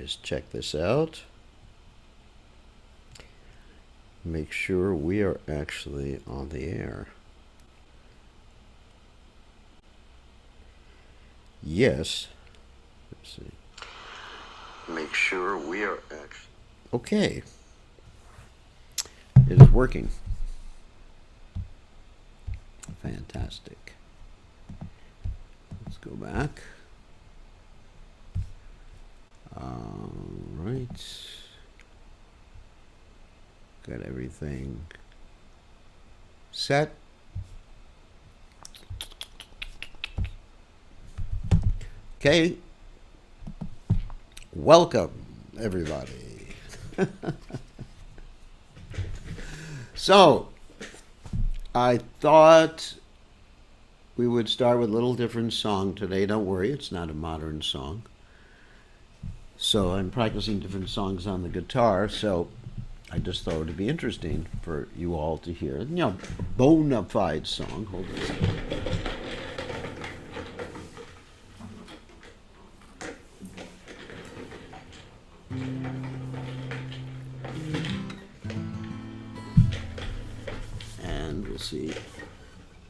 just check this out. Make sure we are actually on the air. Yes. Let's see. Make sure we are actually... Okay. It is working. Fantastic. Let's go back. All right. Got everything set. Okay. Welcome, everybody. So, I thought we would start with a little different song today. Don't worry, it's not a modern song. So I'm practicing different songs on the guitar, so I just thought it would be interesting for you all to hear. You know, a bona fide song. Hold on a second. And we'll see if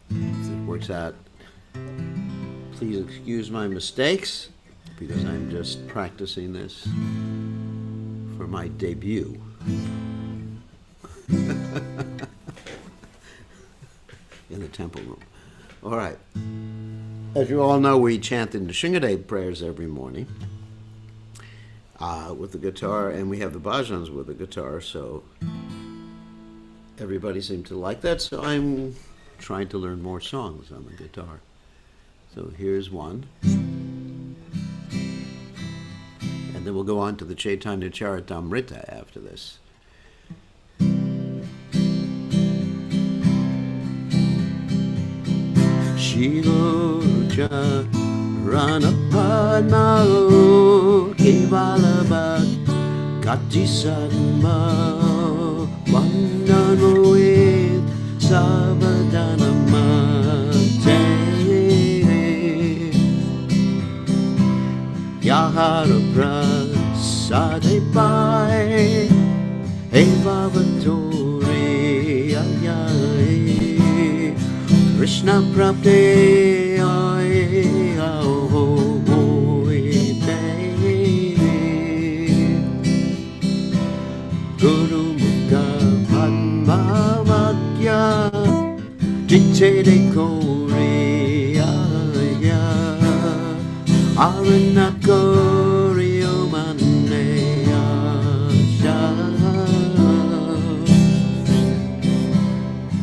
it works out. Please excuse my mistakes, because I'm just practicing this for my debut. In the temple room. All right. As you all know, we chant in the Shingadev prayers every morning with the guitar, and we have the bhajans with the guitar, so everybody seemed to like that, so I'm trying to learn more songs on the guitar. So here's one. And then we'll go on to the Caitanya Caritamrta after this. Shigocha Ranapadmao Kevalabat Katisadma Vandanoid Savadanamate Yahara Prasadepai Evavatori Ayaye Krishna Prapte Guru Mukha Padmavakya Jite de Korea Aranakorio Maneya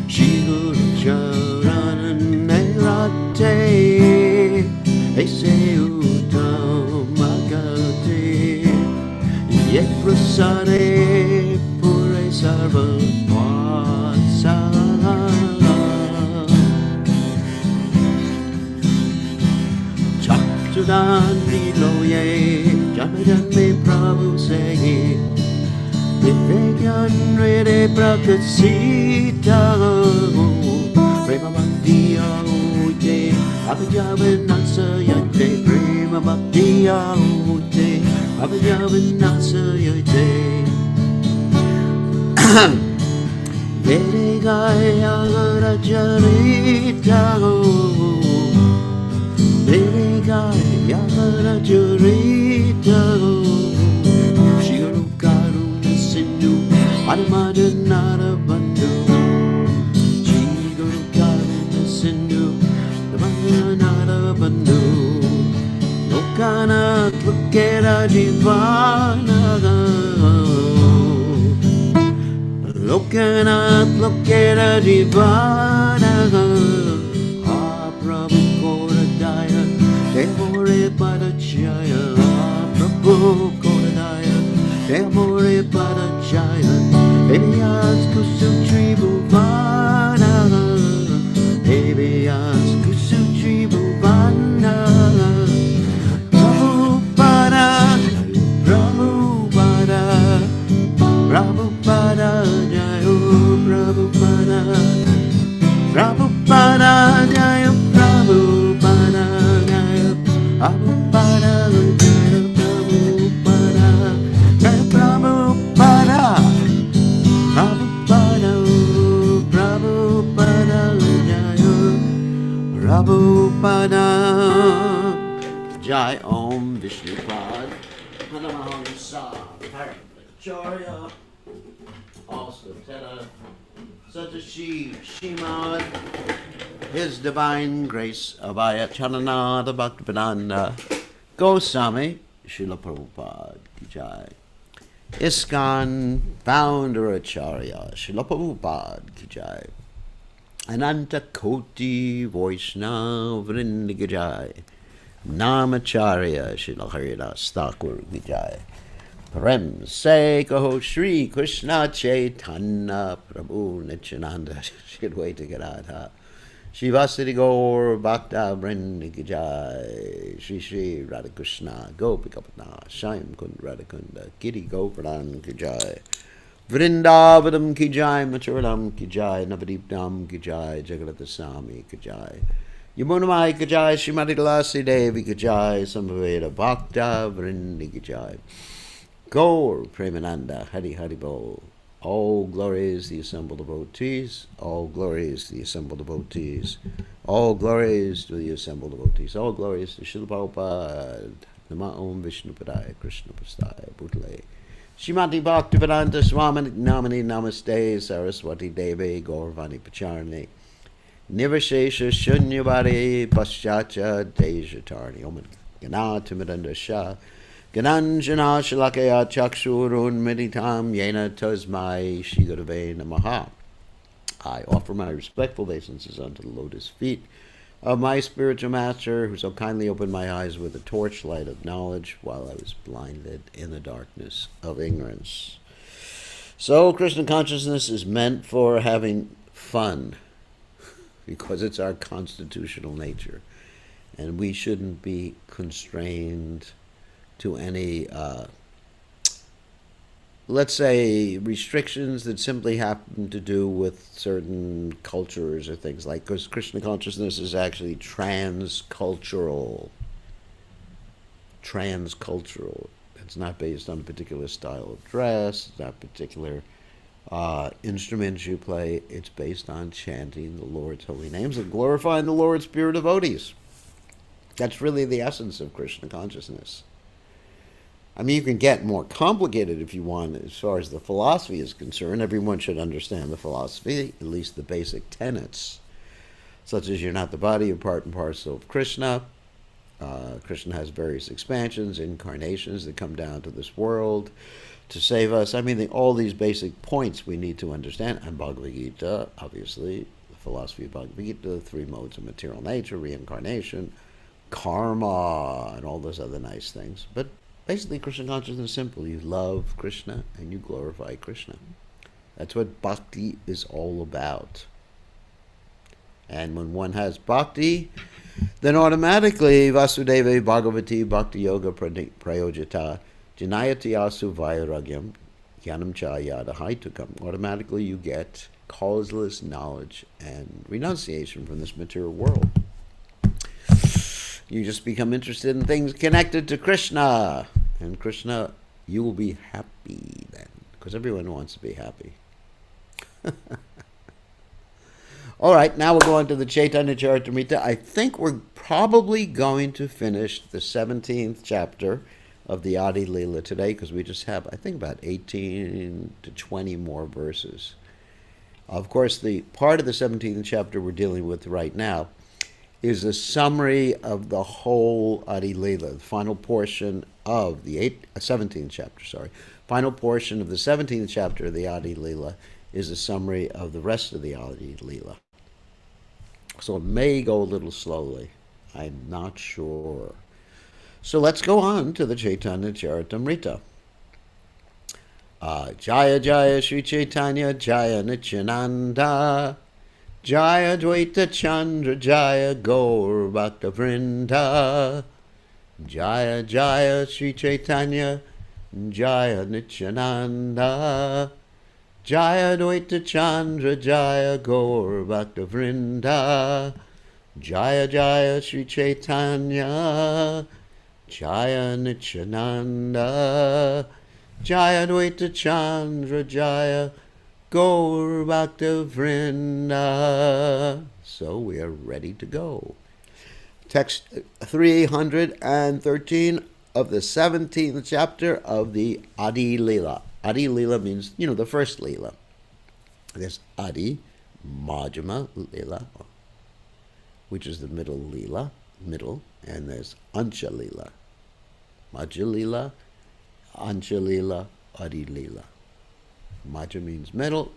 Shiguru Charannerate Ese Uttamagate Yet Prasade Pure Sarva Vasa Chakchudan Niloye Jamadan Me Prabhu Sayi Divyan Rede Prakasita Prema Bhaktiya Ute Abhijavanasa Yate Prema Bhaktiya Ute Abhijavanasa Yate Vedegaya Rajarita Vedegaya Rajarita Shigaru Karuna Sindhu Adamadanara Bandhu Shigaru Karuna Sindhu Adamadanara Bandhu Lokana Lokera Divana Lokanath Lokera Divana Ah Prabhu Koradaya Devore Padachaya Ah Prabhu Koradaya Devore Padachaya Ebias Kusutri Bhuvana Ebias Kusutri Bhuvana Prabhupada Prabhupada Prabhupada Jayo Prabhupada Prabhupada Jayo Prabhupada Jayo Prabhupada Jayo Prabhupada Padam Jai Om Vishnupad Hanamahangsa Paramacharya also Teta Satashiv Shimad His Divine Grace Abhaya Chananada Bhaktivedanta Goswami Srila Prabhupada Ki Jai ISKCON Founder Acharya Srila Prabhupada Ki Jai Ananta Koti Vaishnava Vrinda Ki Jai Namacharya Srila Haridas Thakur Ki Jai Prem Se Kaho Shri Krishna Chaitanya Prabhu Nityananda Shidwaita Gadadha Shivasati Gaur Bhakta Vrinda Ki Jai Shri Shri Radhakrishna Gopikapatna Shyam Kund Radhakunda Giri Govardhan Ki Jai Vrindavadam Ki Jai Machuradam Ki Jai Navadipdam Ki Jai Jagannatha Swami Ki Jai Yamunamai Ki Jai Srimati Tulasi Devi Ki Jai Samaveda Bhakta Vrinda Ki Jai Gaur Premananda Hari Hari Bol. All glories the assembled devotees, all glories the assembled devotees, all glories to the assembled devotees, all glories to Srila Prabhupada, Nama Om Vishnu Padaya, Krishna Prastaya, Bhutale, Shrimati Bhaktivedanta Swami Namani Namaste, Saraswati Devi, Gauravani Pacharni, Nivashesha Shunyavadi, Paschacha Dejatarni, Om Ganatimadanda Shah, Gananjana Shalakaya Chakshurun Meditam Yena Tasmai Shigurave Namaha. I offer my respectful obeisances unto the lotus feet of my spiritual master, who so kindly opened my eyes with the torchlight of knowledge while I was blinded in the darkness of ignorance. So Krishna consciousness is meant for having fun, because it's our constitutional nature, and we shouldn't be constrained to any, let's say, restrictions that simply happen to do with certain cultures or things like, because Krishna consciousness is actually transcultural. Transcultural. It's not based on a particular style of dress, it's not particular instruments you play. It's based on chanting the Lord's holy names and glorifying the Lord's pure devotees. That's really the essence of Krishna consciousness. I mean, you can get more complicated if you want as far as the philosophy is concerned. Everyone should understand the philosophy, at least the basic tenets, such as you're not the body, you're part and parcel of Krishna. Krishna has various expansions, incarnations that come down to this world to save us. I mean, all these basic points we need to understand. And Bhagavad Gita, obviously, the philosophy of Bhagavad Gita, the three modes of material nature, reincarnation, karma, and all those other nice things. But basically, Krishna consciousness is simple. You love Krishna and you glorify Krishna. That's what bhakti is all about. And when one has bhakti, then automatically Vasudeva Bhagavati Bhakti Yoga Prayojita Janayati Asu Vairagyam Jnanam Cha Yada Haitukam. Automatically you get causeless knowledge and renunciation from this material world. You just become interested in things connected to Krishna. And Krishna, you will be happy then. Because everyone wants to be happy. All right, now we're going to the Caitanya Caritamrta. I think we're probably going to finish the 17th chapter of the Adi Lila today, because we just have, I think, about 18 to 20 more verses. Of course, the part of the 17th chapter we're dealing with right now is a summary of the whole Adi Lila, the final portion of the 17th chapter, Final portion of the 17th chapter of the Adi Lila is a summary of the rest of the Adi Lila. So it may go a little slowly. I'm not sure. So let's go on to the Caitanya Caritamrta. Jaya Jaya Sri Caitanya Jaya Nityananda Jaya Dvaita Chandra Jaya Gaur Bhakta Vrinda Jaya Jaya Sri Caitanya Jaya Nityananda Jaya Dvaita Chandra Jaya Gaur Bhakta Vrinda Jaya Jaya Sri Caitanya Jaya Nityananda Jaya Dvaita Chandra Jaya Gaur Bhakta Vrinda. So we are ready to go. Text 313 of the 17th chapter of the Adi Lila. Adi Lila means, the first Lila. There's Adi, Majjhima Lila, which is the middle Lila, and there's Ancha Lila. Majja Lila, Ancha Lila, Adi Lila. Majja means middle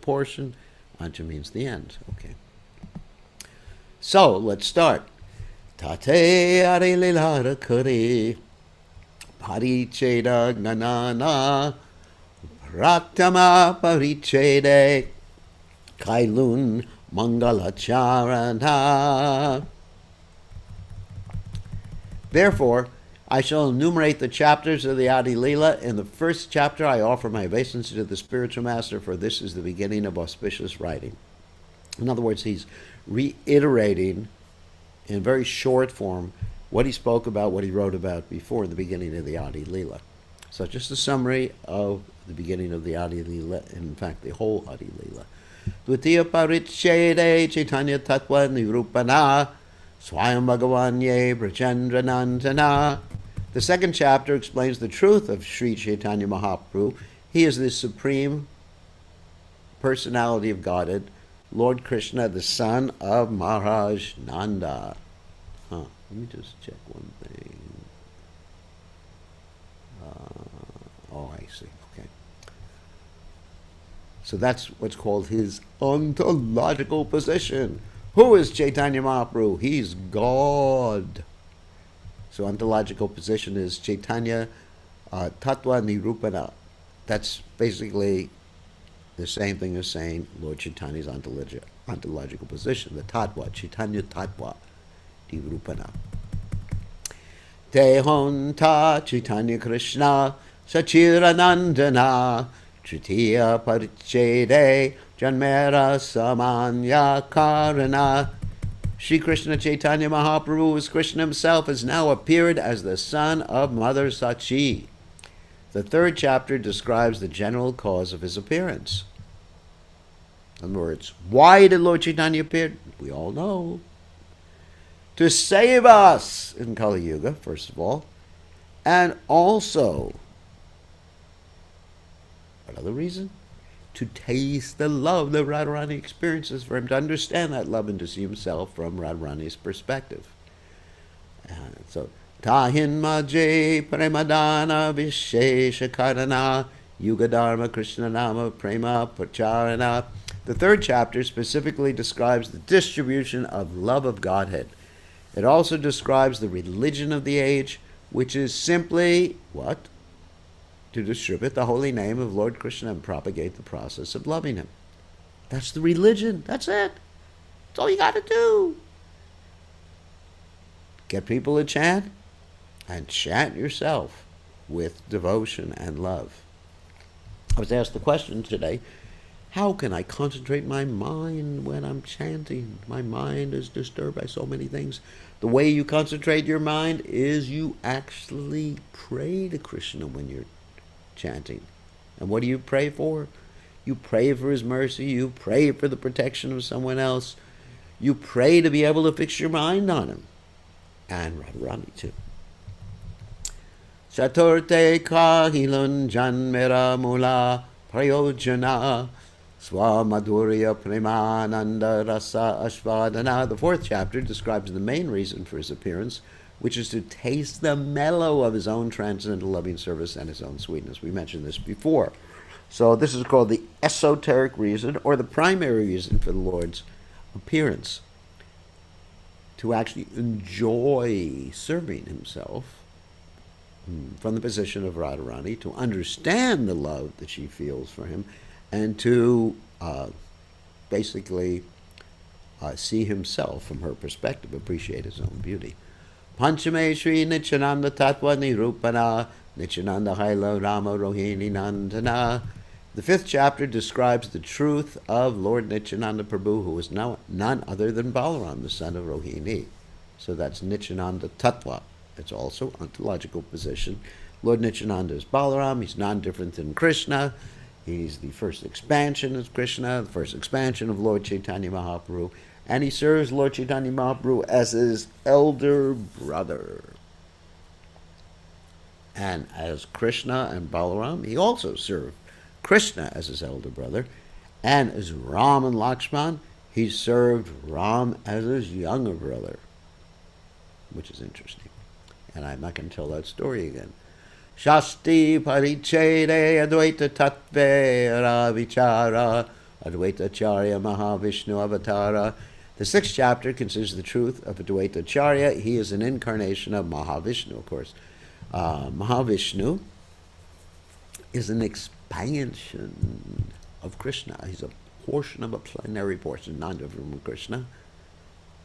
portion. Ancha means the end. Okay. So, let's start. Tate Adi Lila Rakuri Paricheda Gnanana Pratama Parichede Kailun Mangalacharana. Therefore, I shall enumerate the chapters of the Adi Lila. In the first chapter, I offer my obeisance to the spiritual master, for this is the beginning of auspicious writing. In other words, he's reiterating in very short form what he spoke about, what he wrote about before in the beginning of the Adi Lila. So just a summary of the beginning of the Adi Lila, in fact, the whole Adi Lila. Dvitiya Parichede Caitanya Tattva Nirupana Swayam Bhagavanye Brajendra Nandana. The second chapter explains the truth of Sri Caitanya Mahaprabhu. He is the supreme personality of Godhead, Lord Krishna, the son of Maharaj Nanda. Let me just check one thing. I see. Okay. So that's what's called his ontological position. Who is Caitanya Mahaprabhu? He's God. So ontological position is Caitanya Tattva Nirupana. That's basically the same thing as saying Lord Chaitanya's ontological position, the Tattva, Caitanya Tattva Nirupana. Tehonta Caitanya Krishna Sachiranandana Tritiya Parichede Janmera Samanya Karana. Shri Krishna Chaitanya Mahaprabhu, as Krishna himself, has now appeared as the son of Mother Sachi. The third chapter describes the general cause of his appearance. In other words, why did Lord Chaitanya appear? We all know. To save us in Kali Yuga, first of all, and also, what other reason? To taste the love that Radharani experiences, for him to understand that love and to see himself from Radharani's perspective. So, Tahin Maje Premadana Vishesha Karana Yuga Dharma Krishna Nama Prema Pacharana. The third chapter specifically describes the distribution of love of Godhead. It also describes the religion of the age, which is simply, what? To distribute the holy name of Lord Krishna and propagate the process of loving him. That's the religion. That's it. That's all you got to do. Get people to chant and chant yourself with devotion and love. I was asked the question today, how can I concentrate my mind when I'm chanting? My mind is disturbed by so many things. The way you concentrate your mind is you actually pray to Krishna when you're chanting. And what do you pray for? You pray for his mercy. You pray for the protection of someone else. You pray to be able to fix your mind on him. And Radharani too. Chaturte kahilun janmera mula prayojana swamadurya premananda rasa ashvadana. The fourth chapter describes the main reason for his appearance, which is to taste the mellow of his own transcendental loving service and his own sweetness. We mentioned this before. So this is called the esoteric reason, or the primary reason for the Lord's appearance. To actually enjoy serving himself from the position of Radharani, to understand the love that she feels for him, and to basically see himself from her perspective, appreciate his own beauty. Panchame Shri Nityananda Tattva Nirupana Nityananda Haila Rama Rohini Nandana. The fifth chapter describes the truth of Lord Nityananda Prabhu, who is now none other than Balaram, the son of Rohini. So that's Nityananda Tattva. It's also ontological position. Lord Nityananda is Balaram. He's non-different than Krishna. He's the first expansion of Krishna, the first expansion of Lord Chaitanya Mahaprabhu. And he serves Lord Chaitanya Mahaprabhu as his elder brother. And as Krishna and Balaram, he also served Krishna as his elder brother. And as Ram and Lakshman, he served Ram as his younger brother, which is interesting. And I'm not going to tell that story again. Shasti parichede advaita tattve ravichara advaita charya mahavishnu avatara. The 6th chapter considers the truth of Advaita Acharya. He is an incarnation of Mahavishnu, of course. Mahavishnu is an expansion of Krishna. He's a portion of a plenary portion, not of Krishna.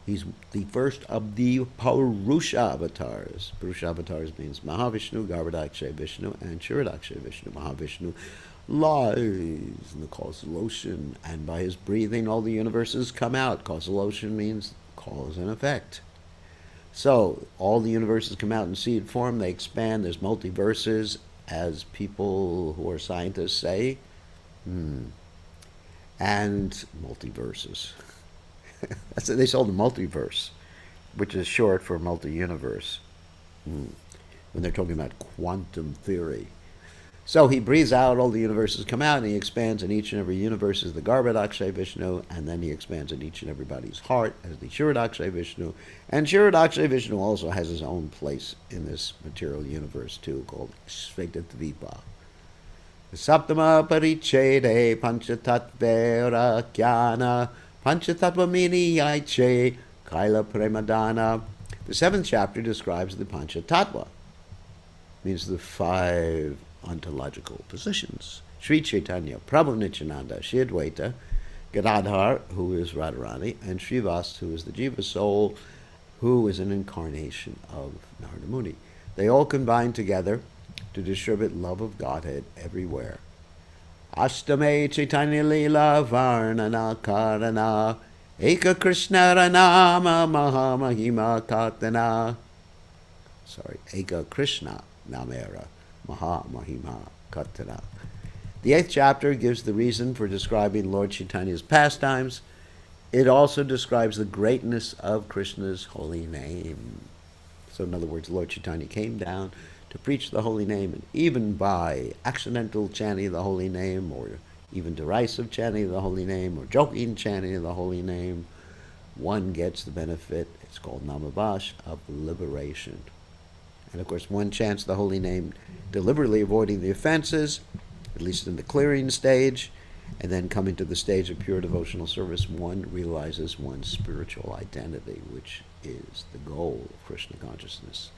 He's the first of the Purusha avatars. Purusha avatars means Mahavishnu, Garbhodakshay Vishnu, and Kshirodakshay Vishnu. Mahavishnu lies in the causal ocean, and by his breathing all the universes come out. Causal ocean means cause and effect. So all the universes come out in seed form, they expand, there's multiverses, as people who are scientists say, and multiverses. That's they call the multiverse, which is short for multi-universe, when they're talking about quantum theory. So he breathes out, all the universes come out, and he expands in each and every universe as the Garbhodakshay Vishnu, and then he expands in each and everybody's heart as the Kshirodakshay Vishnu. And Kshirodakshay Vishnu also has his own place in this material universe too, called Shvetadvipa. Saptama parichede panchatatvera kyana panchatatvamini yaiche kaila premadana. The 7th chapter describes the Panchatattva, means the 5 ontological positions. Sri Chaitanya, Prabhu Nityananda, Shri Advaita, Gadadhar, who is Radharani, and Srivas, who is the Jiva soul, who is an incarnation of Narada Muni. They all combine together to distribute love of Godhead everywhere. Ashtame Chaitanya Lila Varnana Karana Eka Krishna Ranama Mahamahima Katana. Eka Krishna Namera Mahamahima Katana. The 8th chapter gives the reason for describing Lord Chaitanya's pastimes. It also describes the greatness of Krishna's holy name. So in other words, Lord Chaitanya came down to preach the holy name, and even by accidental chanting of the holy name, or even derisive chanting of the holy name, or joking chanting of the holy name, one gets the benefit, it's called namavash, of liberation. And of course, one chants the holy name deliberately avoiding the offenses, at least in the clearing stage, and then coming to the stage of pure devotional service, one realizes one's spiritual identity, which is the goal of Krishna consciousness.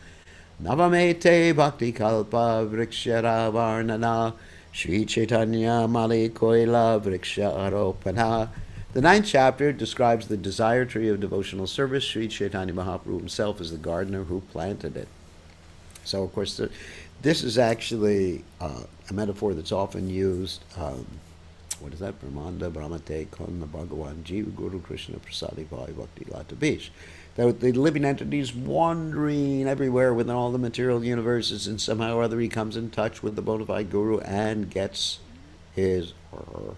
Navamete bhakti kalpa vrikshara varnana Shri Chaitanya mali koila vriksha aropana. The 9th chapter describes the desire tree of devotional service. Sri Chaitanya Mahaprabhu himself is the gardener who planted it. So, of course, this is actually a metaphor that's often used. What is that? Brahmanda Brahmate Konna Bhagavan Jiva Guru Krishna Prasadi Bhai Bhakti Lata Bish. The living entities wandering everywhere within all the material universes, and somehow or other he comes in touch with the bona fide guru and gets his or her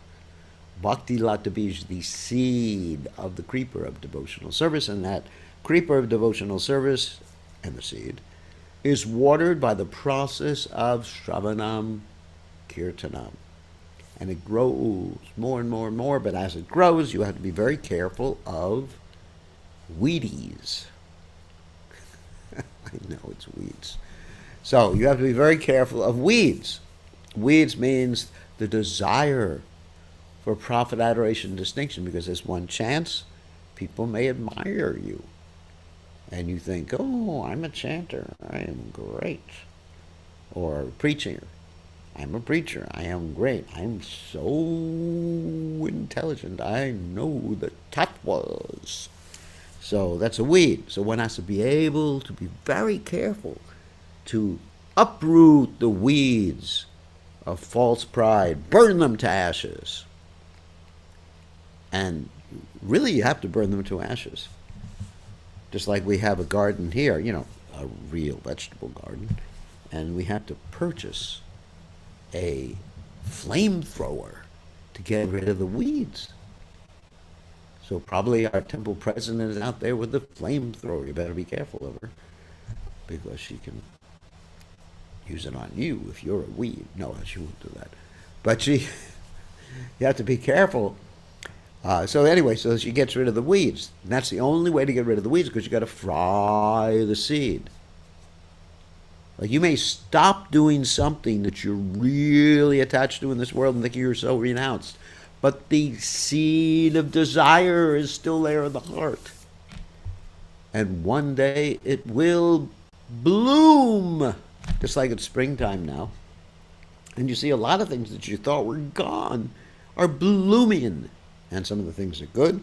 Bhakti Lata Bij, the seed of the creeper of devotional service. And that creeper of devotional service, and the seed, is watered by the process of Shravanam Kirtanam. And it grows more and more and more, but as it grows, you have to be very careful of weedies. I know it's weeds. So you have to be very careful of weeds. Weeds means the desire for profit, adoration, and distinction, because there's one chance people may admire you. And you think, oh, I'm a chanter, I am great. Or preaching, I'm a preacher, I am great. I'm so intelligent, I know the tattvas. So that's a weed. So one has to be able to be very careful to uproot the weeds of false pride, burn them to ashes. And really you have to burn them to ashes. Just like we have a garden here, a real vegetable garden, and we have to purchase a flamethrower to get rid of the weeds. So probably our temple president is out there with the flamethrower. You better be careful of her because she can use it on you if you're a weed. No, she won't do that. But she, you have to be careful. So anyway, so she gets rid of the weeds. And that's the only way to get rid of the weeds because you got to fry the seed. Like you may stop doing something that you're really attached to in this world and think you're so renounced, but the seed of desire is still there in the heart. And one day it will bloom, just like it's springtime now. And you see a lot of things that you thought were gone are blooming. And some of the things are good,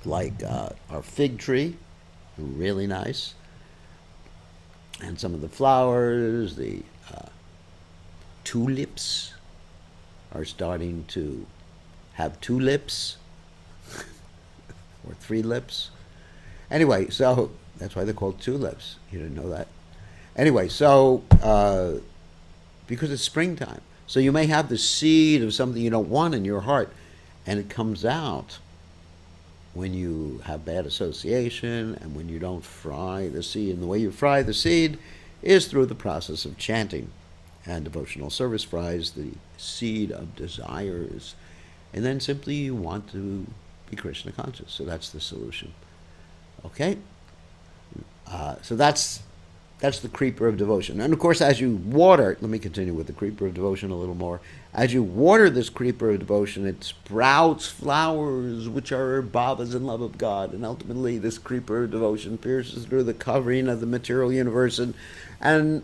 like our fig tree, really nice. And some of the flowers, the tulips are starting to have two lips or three lips. Anyway, so that's why they're called tulips. You didn't know that. Anyway, so because it's springtime. So you may have the seed of something you don't want in your heart, and it comes out when you have bad association and when you don't fry the seed. And the way you fry the seed is through the process of chanting. And devotional service fries the seed of desires. And then simply you want to be Krishna conscious. So that's the solution. Okay? So that's the creeper of devotion. And of course, as you water, let me continue with the creeper of devotion a little more. As you water this creeper of devotion, it sprouts flowers, which are bhavas in love of God. And ultimately, this creeper of devotion pierces through the covering of the material universe and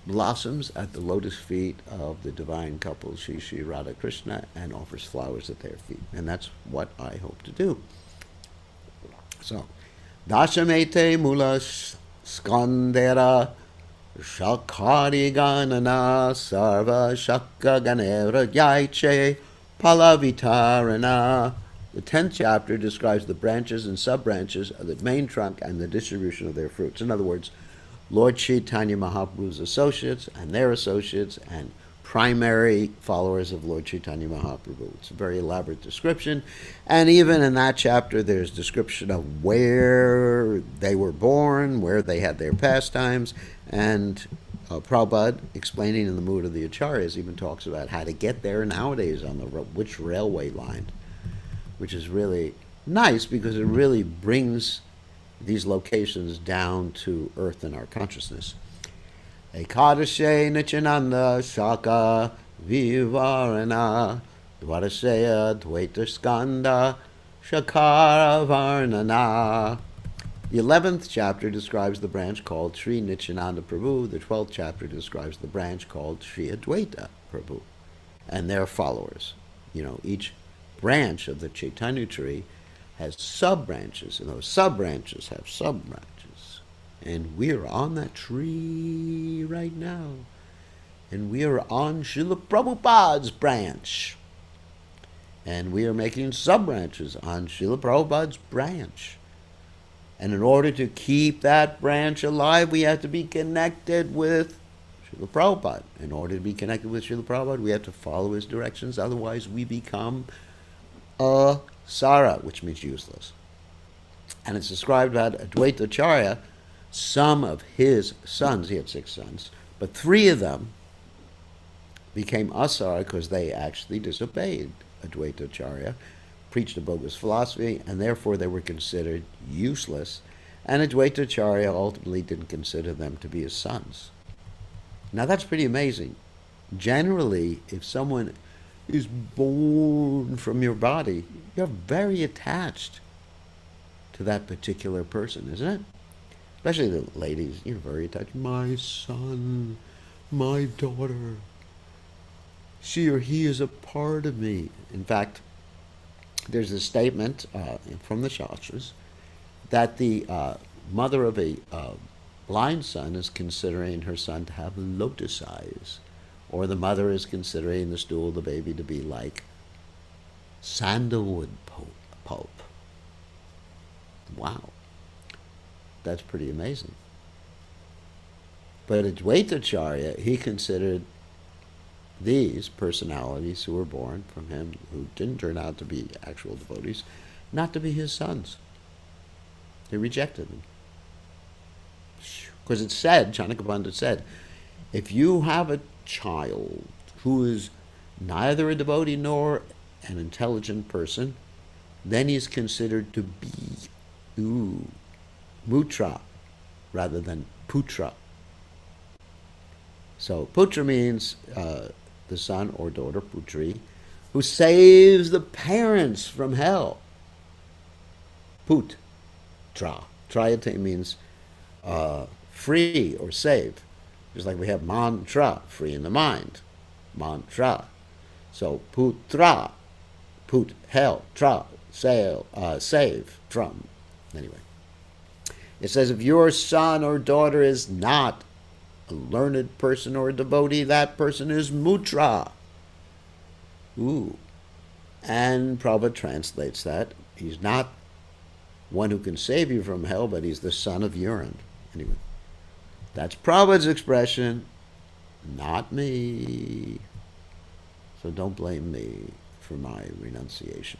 blossoms at the lotus feet of the divine couple, Shri Shri Radha Krishna, and offers flowers at their feet. And that's what I hope to do. So, Dashamete Mula Skandera Shakari Ganana Sarva Shakka Ganera Yaiche Palavitarana. The 10th chapter describes the branches and sub-branches of the main trunk and the distribution of their fruits. In other words, Lord Caitanya Mahaprabhu's associates and their associates and primary followers of Lord Caitanya Mahaprabhu. It's a very elaborate description. And even in that chapter, there's description of where they were born, where they had their pastimes. And Prabhupada, explaining in the Mood of the Acharyas, even talks about how to get there nowadays on which railway line, which is really nice because it really brings these locations down to earth in our consciousness. Ekadashe Nichananda Shaka Vivarana Dvaraseya Dvaita Skanda Shakara Varnana. The 11th chapter describes the branch called Sri Nityananda Prabhu. The 12th chapter describes the branch called Sri Advaita Prabhu and their followers. You know, each branch of the Chaitanya tree has sub-branches, and those sub-branches have sub-branches. And we're on that tree right now. And we are on Srila Prabhupada's branch. And we are making sub-branches on Srila Prabhupada's branch. And in order to keep that branch alive, we have to be connected with Srila Prabhupada. In order to be connected with Srila Prabhupada, we have to follow his directions. Otherwise, we become asara, which means useless. And it's described that Advaita Acharya, some of his sons, he had 6 sons, but 3 of them became asara because they actually disobeyed Advaita Acharya, preached a bogus philosophy, and therefore they were considered useless. And Advaita Acharya ultimately didn't consider them to be his sons. Now that's pretty amazing. Generally, if someone is born from your body, you're very attached to that particular person, isn't it? Especially the ladies, you're very attached. My son, my daughter, she or he is a part of me. In fact, there's a statement from the Shastras that the mother of a blind son is considering her son to have lotus eyes, or the mother is considering the stool of the baby to be like sandalwood pulp. Wow. That's pretty amazing. But Advaita Acharya, he considered these personalities who were born from him, who didn't turn out to be actual devotees, not to be his sons. They rejected him. Because it said, Chanakya Pandit said, if you have a child who is neither a devotee nor an intelligent person, then he is considered to be mutra rather than putra. So putra means the son or daughter, putri, who saves the parents from hell. Put, tra. Trayate means free or save. Just like we have mantra, free in the mind. Mantra. So putra, put, hell, tra, save from. Anyway. It says if your son or daughter is not a learned person or a devotee, that person is mutra. Ooh. And Prabhupada translates that. He's not one who can save you from hell, but he's the son of urine. Anyway, that's Prabhupada's expression, not me. So don't blame me for my renunciation.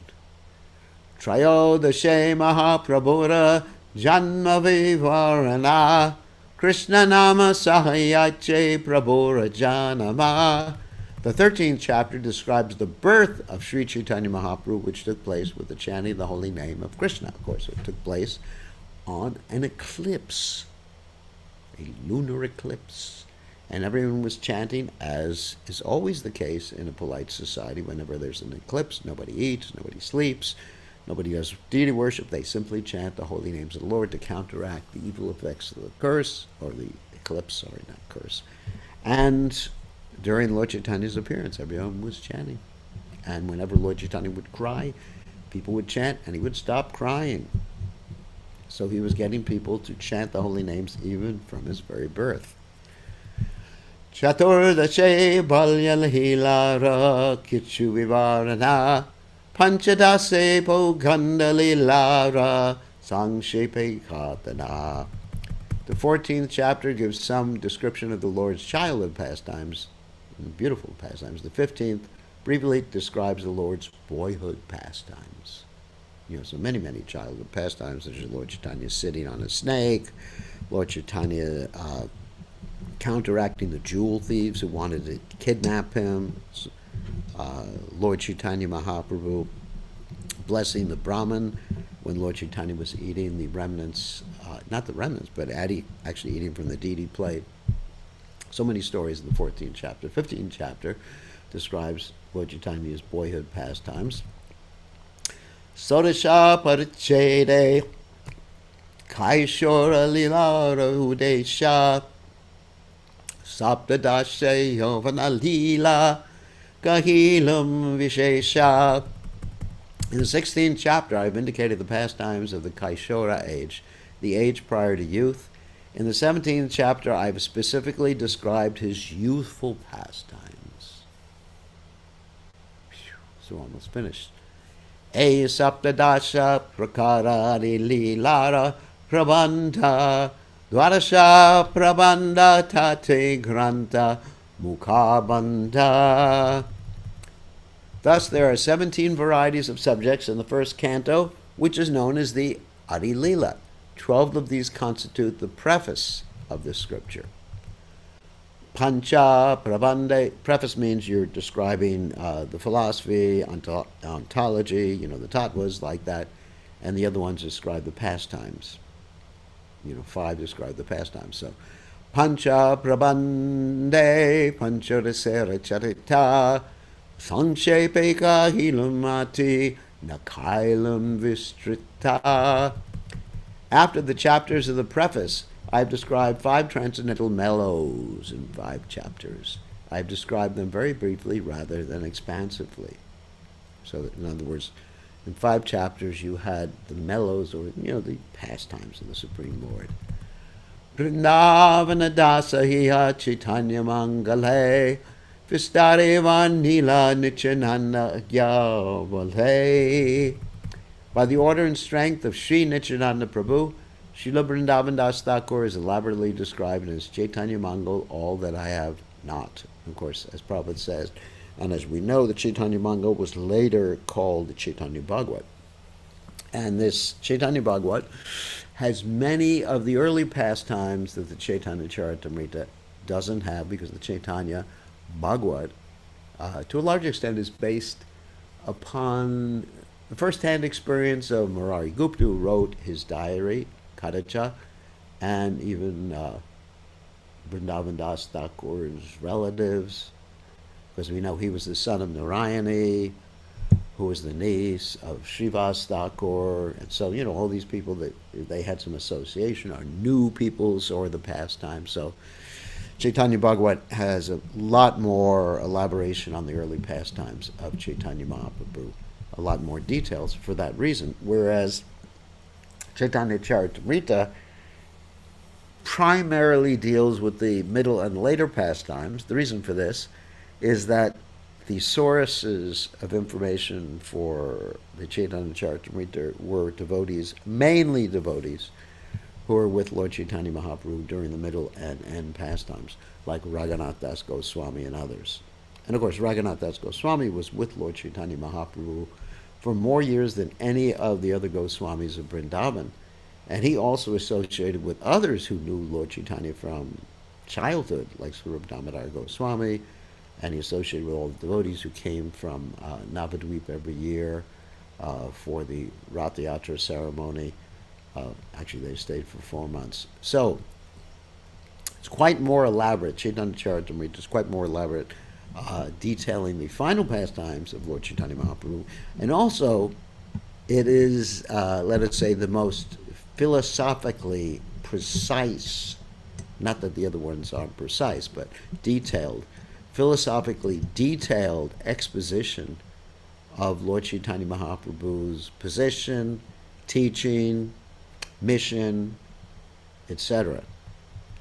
Trayodashe Mahaprabhura Janma Vivarana Krishna Nama Sahayache Prabhura Janama. The 13th chapter describes the birth of Sri Chaitanya Mahaprabhu, which took place with the chanting of the holy name of Krishna. Of course, it took place on an eclipse, a lunar eclipse. And everyone was chanting, as is always the case in a polite society. Whenever there's an eclipse, nobody eats, nobody sleeps, nobody does deity worship. They simply chant the holy names of the Lord to counteract the evil effects of the curse, or the eclipse, sorry, not curse. And during Lord Chaitanya's appearance, everyone was chanting. And whenever Lord Chaitanya would cry, people would chant, and he would stop crying. So he was getting people to chant the holy names even from his very birth. Chaturdashe Balyalhilara Kichu Vivarana Panchadase Pogandalilara Sangshepe Katana. The 14th chapter gives some description of the Lord's childhood pastimes, beautiful pastimes. The 15th briefly describes the Lord's boyhood pastimes. So many childhood pastimes, such as Lord Chaitanya sitting on a snake, Lord Chaitanya counteracting the jewel thieves who wanted to kidnap him, Lord Chaitanya Mahaprabhu blessing the Brahmin when Lord Chaitanya was eating the remnants, not the remnants, but actually eating from the deity plate. So many stories in the 14th chapter. 15th chapter describes Lord Chaitanya's boyhood pastimes. Sodasha Parichede Kaishora Lilara Udesha Saptadashe Yovana Lila Kahilam Vishesha. In the 16th chapter, I've indicated the pastimes of the Kaishora age, the age prior to youth. In the 17th chapter, I've specifically described his youthful pastimes. So almost finished. E Saptadasha Prakarari Lilara Prabandha Dvarasha Prabandha Tate Granta Mukhabandha. Thus, there are 17 varieties of subjects in the first canto, which is known as the Adi Lila. 12 of these constitute the preface of this scripture. Pancha Prabandha. Preface means you're describing the philosophy, ontology, the tattvas like that, and the other ones describe the pastimes. 5 describe the pastimes. So, Pancha Prabandhe Pancharasera Charita Sanshepeka Hilamati Nakailam Vistrita. After the chapters of the preface, I've described 5 transcendental mellows in 5 chapters. I've described them very briefly rather than expansively. So that, in other words, in 5 chapters you had the mellows, or the pastimes of the Supreme Lord. Vrindavana Dasahiya Chaitanya Mangale Vistare Vanila Nityananda Gyavale. By the order and strength of Sri Nityananda Prabhu, Srila Vrindavan Das Thakur is elaborately described in his Chaitanya Mangal, all that I have not Of course, as Prabhupada says, and as we know, the Chaitanya Manga was later called the Chaitanya Bhagavat. And this Chaitanya Bhagavat has many of the early pastimes that the Chaitanya Charitamrita doesn't have, because the Chaitanya Bhagavat, to a large extent, is based upon the first-hand experience of Murari Gupta, who wrote his diary, Kadacha, and even Vrindavan Das Thakur's relatives, because we know he was the son of Narayani, who was the niece of Srivas Thakur, and so, all these people that they had some association are new peoples or the pastime. So Chaitanya Bhagavat has a lot more elaboration on the early pastimes of Chaitanya Mahaprabhu, a lot more details for that reason, whereas Chaitanya Charitamrita primarily deals with the middle and later pastimes. The reason for this is that the sources of information for the Chaitanya Charitamrita were devotees, mainly devotees, who were with Lord Chaitanya Mahaprabhu during the middle and end pastimes, like Raghunath Das Goswami and others. And of course, Raghunath Das Goswami was with Lord Chaitanya Mahaprabhu for more years than any of the other Goswamis of Vrindavan. And he also associated with others who knew Lord Chaitanya from childhood, like Swarup Damodar Goswami, and he associated with all the devotees who came from Navadvip every year for the Rath Yatra ceremony. Actually, they stayed for 4 months. So it's quite more elaborate. Chaitanya Charitamrita is quite more elaborate, detailing the final pastimes of Lord Chaitanya Mahaprabhu. And also, it is, let us say, the most philosophically precise, not that the other ones aren't precise, but detailed, philosophically detailed exposition of Lord Chaitanya Mahaprabhu's position, teaching, mission, etc.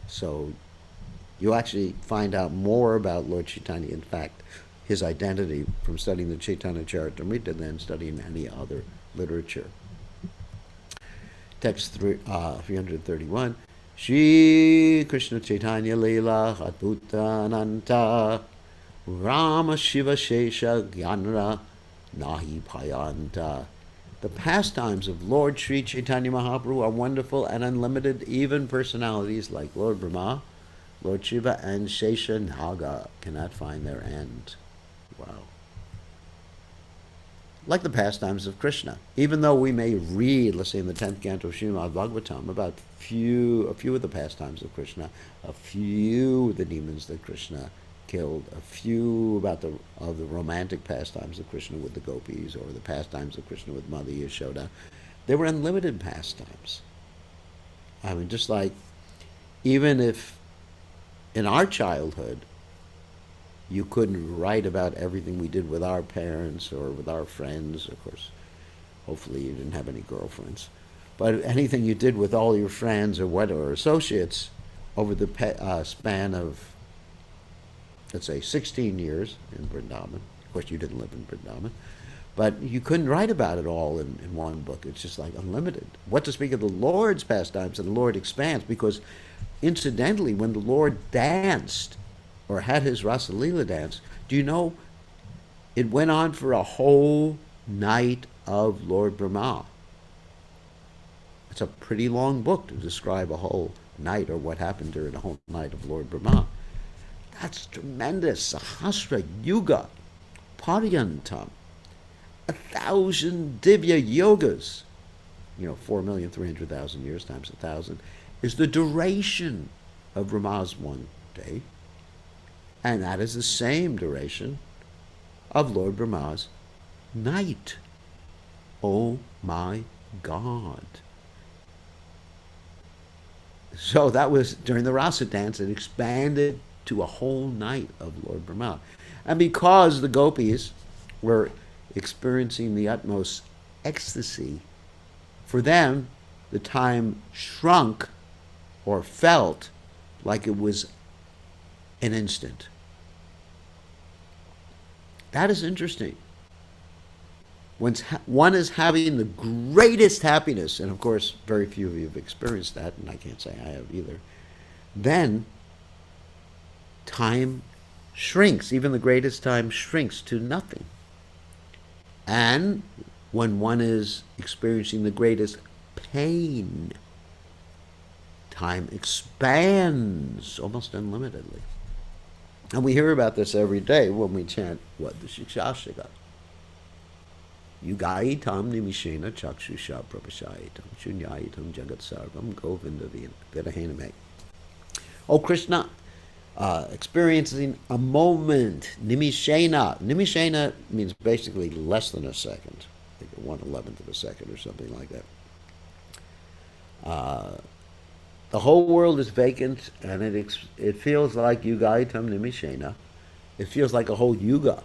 So you actually find out more about Lord Chaitanya, in fact, his identity, from studying the Chaitanya Charitamrita than studying any other literature. Text 331. Shri Krishna Chaitanya Lila Adbhuta Ananta Rama Shiva Shesha Gyanra Nahi Payanta. The pastimes of Lord Sri Chaitanya Mahaprabhu are wonderful and unlimited. Even personalities like Lord Brahma, Lord Shiva, and Shesha Naga cannot find their end. Wow. Like the pastimes of Krishna. Even though we may read, let's say in the 10th canto of Srimad Bhagavatam, about a few of the pastimes of Krishna, a few of the demons that Krishna killed, a few of the romantic pastimes of Krishna with the gopis, or the pastimes of Krishna with Mother Yashoda, they were unlimited pastimes. I mean, just like, even if in our childhood you couldn't write about everything we did with our parents or with our friends, of course, hopefully you didn't have any girlfriends, but anything you did with all your friends or associates over the span of, let's say, 16 years in Vrindavan. Of course, you didn't live in Vrindavan, but you couldn't write about it all in one book. It's just like unlimited. What to speak of the Lord's pastimes, and the Lord expands, because incidentally, when the Lord danced or had his Rasa Lila dance, do you know it went on for a whole night of Lord Brahma? It's a pretty long book to describe a whole night, or what happened during a whole night of Lord Brahma. That's tremendous. Sahasra Yuga, Paryantam, 1,000 Divya Yogas, 4,300,000 years times 1,000, is the duration of Brahma's one day. And that is the same duration of Lord Brahma's night. Oh my God. So that was during the Rasa dance. It expanded to a whole night of Lord Brahma. And because the gopis were experiencing the utmost ecstasy, for them the time shrunk or felt like it was an instant. That is interesting. When one is having the greatest happiness, and of course very few of you have experienced that, and I can't say I have either, then time shrinks. Even the greatest time shrinks to nothing. And when one is experiencing the greatest pain, time expands almost unlimitedly. And we hear about this every day when we chant, what, the Shikshashika. Yugaitam nimishena chakshusha prabhashaitam shunyaitam jagat sarvam govinda virahaname. Oh Krishna, experiencing a moment, nimishena. Nimishena means basically less than a second, like 1/11 of a second or something like that. The whole world is vacant, and it feels like yugaitam nimishena. It feels like a whole yuga,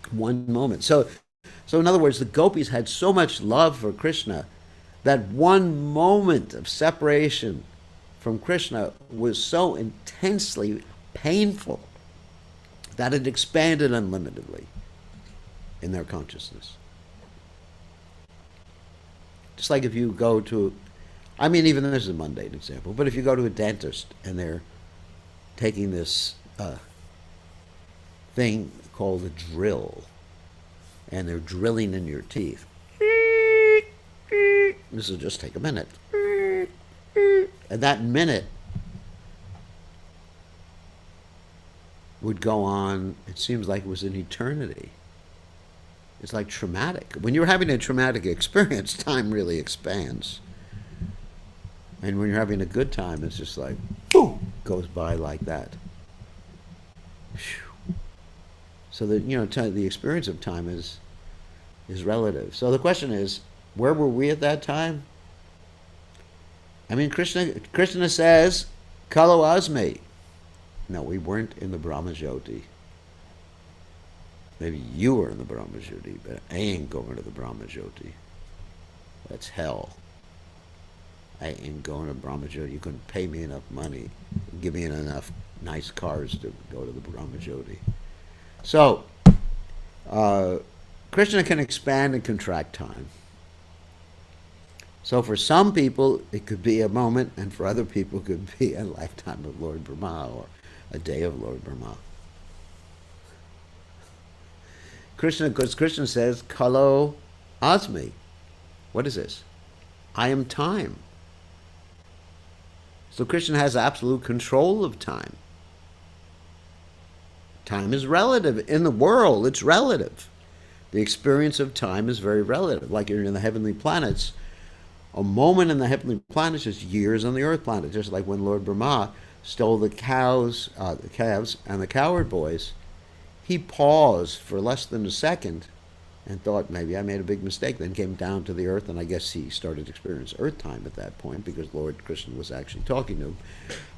one moment. So in other words, the gopis had so much love for Krishna that one moment of separation from Krishna was so intensely painful that it expanded unlimitedly in their consciousness. Just like if you go to, I mean, even this is a mundane example, but if you go to a dentist and they're taking this thing called a drill, and they're drilling in your teeth, this will just take a minute. And that minute would go on, it seems like it was an eternity. It's like traumatic. When you're having a traumatic experience, time really expands. And when you're having a good time, it's just like, boom, goes by like that. So that, the experience of time is relative. So the question is, where were we at that time? I mean, Krishna says, Kalo Asmi. No, we weren't in the Brahmajyoti. Maybe you were in the Brahmajyoti, but I ain't going to the Brahmajyoti. That's hell. I ain't going to Brahmajyoti. You couldn't pay me enough money, give me enough nice cars to go to the Brahmajyoti. So, Krishna can expand and contract time. So for some people, it could be a moment, and for other people, it could be a lifetime of Lord Brahma or a day of Lord Brahma. Because Krishna says, Kalo Asmi. What is this? I am time. So Krishna has absolute control of time. Time is relative. In the world, it's relative. The experience of time is very relative. Like you're in the heavenly planets, a moment in the heavenly planets is years on the earth planet. Just like when Lord Brahma stole the calves and the cowherd boys, he paused for less than a second and thought, maybe I made a big mistake. Then came down to the earth, and I guess he started to experience earth time at that point because Lord Krishna was actually talking to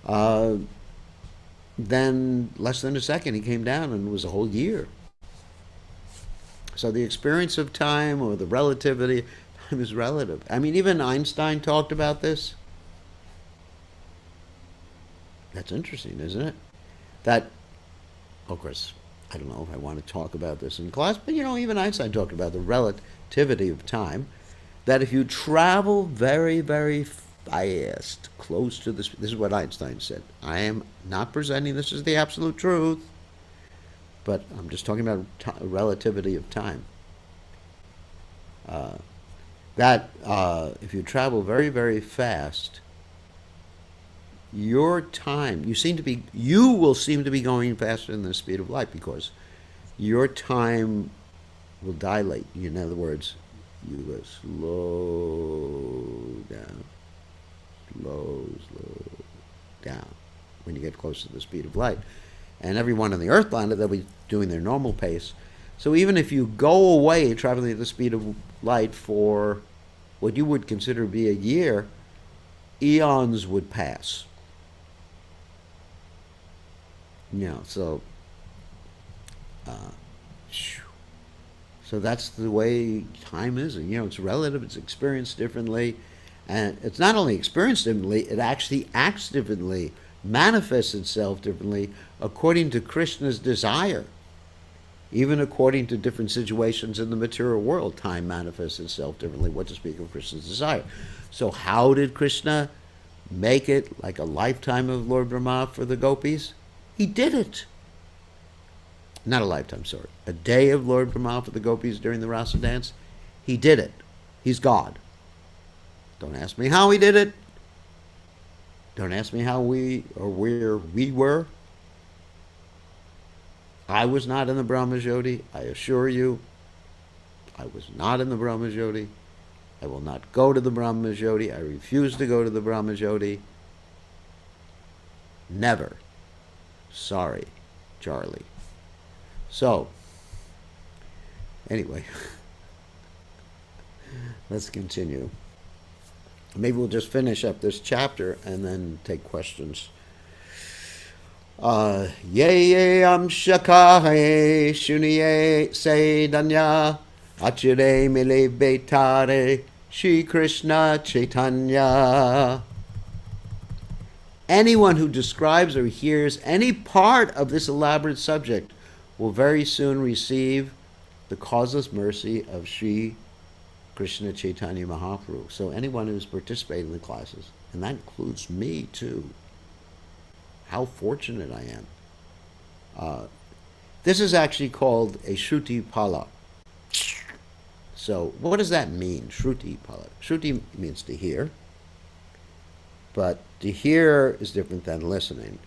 him. Then less than a second he came down, and it was a whole year. So the experience of time, or the relativity, time is relative. I mean, even Einstein talked about this. That's interesting, isn't it? That, of course, I don't know if I want to talk about this in class, but even Einstein talked about the relativity of time, that if you travel very, very fast, close to this is what Einstein said. I am not presenting this as the absolute truth, but I'm just talking about relativity of time. That if you travel very, very fast, your time, you will seem to be going faster than the speed of light because your time will dilate. In other words, you go slow down when you get close to the speed of light. And everyone on the earth planet, they'll be doing their normal pace. So even if you go away traveling at the speed of light for what you would consider to be a year, eons would pass. So that's the way time is. And, it's relative, it's experienced differently. And it's not only experienced differently, it actually acts differently, manifests itself differently according to Krishna's desire. Even according to different situations in the material world, time manifests itself differently, what to speak of Krishna's desire. So how did Krishna make it like a lifetime of Lord Brahma for the gopis? He did it. not a lifetime, sorry, a day of Lord Brahma for the gopis during the rasa dance. He did it. He's God. Don't ask me how he did it. Don't ask me how we or where we were. I was not in the Brahmajyoti. I assure you, I was not in the Brahmajyoti. I will not go to the Brahmajyoti. I refuse to go to the Brahmajyoti. Never. Sorry, Charlie. So, anyway, let's continue. Maybe we'll just finish up this chapter and then take questions. Ye amshakahe shuniye Caitanya achire mile betare Shri Krishna Caitanya. Anyone who describes or hears any part of this elaborate subject will very soon receive the causeless mercy of Shri Krishna Caitanya Mahaprabhu. So anyone who's participated in the classes, and that includes me too. How fortunate I am. This is actually called a Shruti Pala. So what does that mean, Shruti Pala? Shruti means to hear, but to hear is different than listening.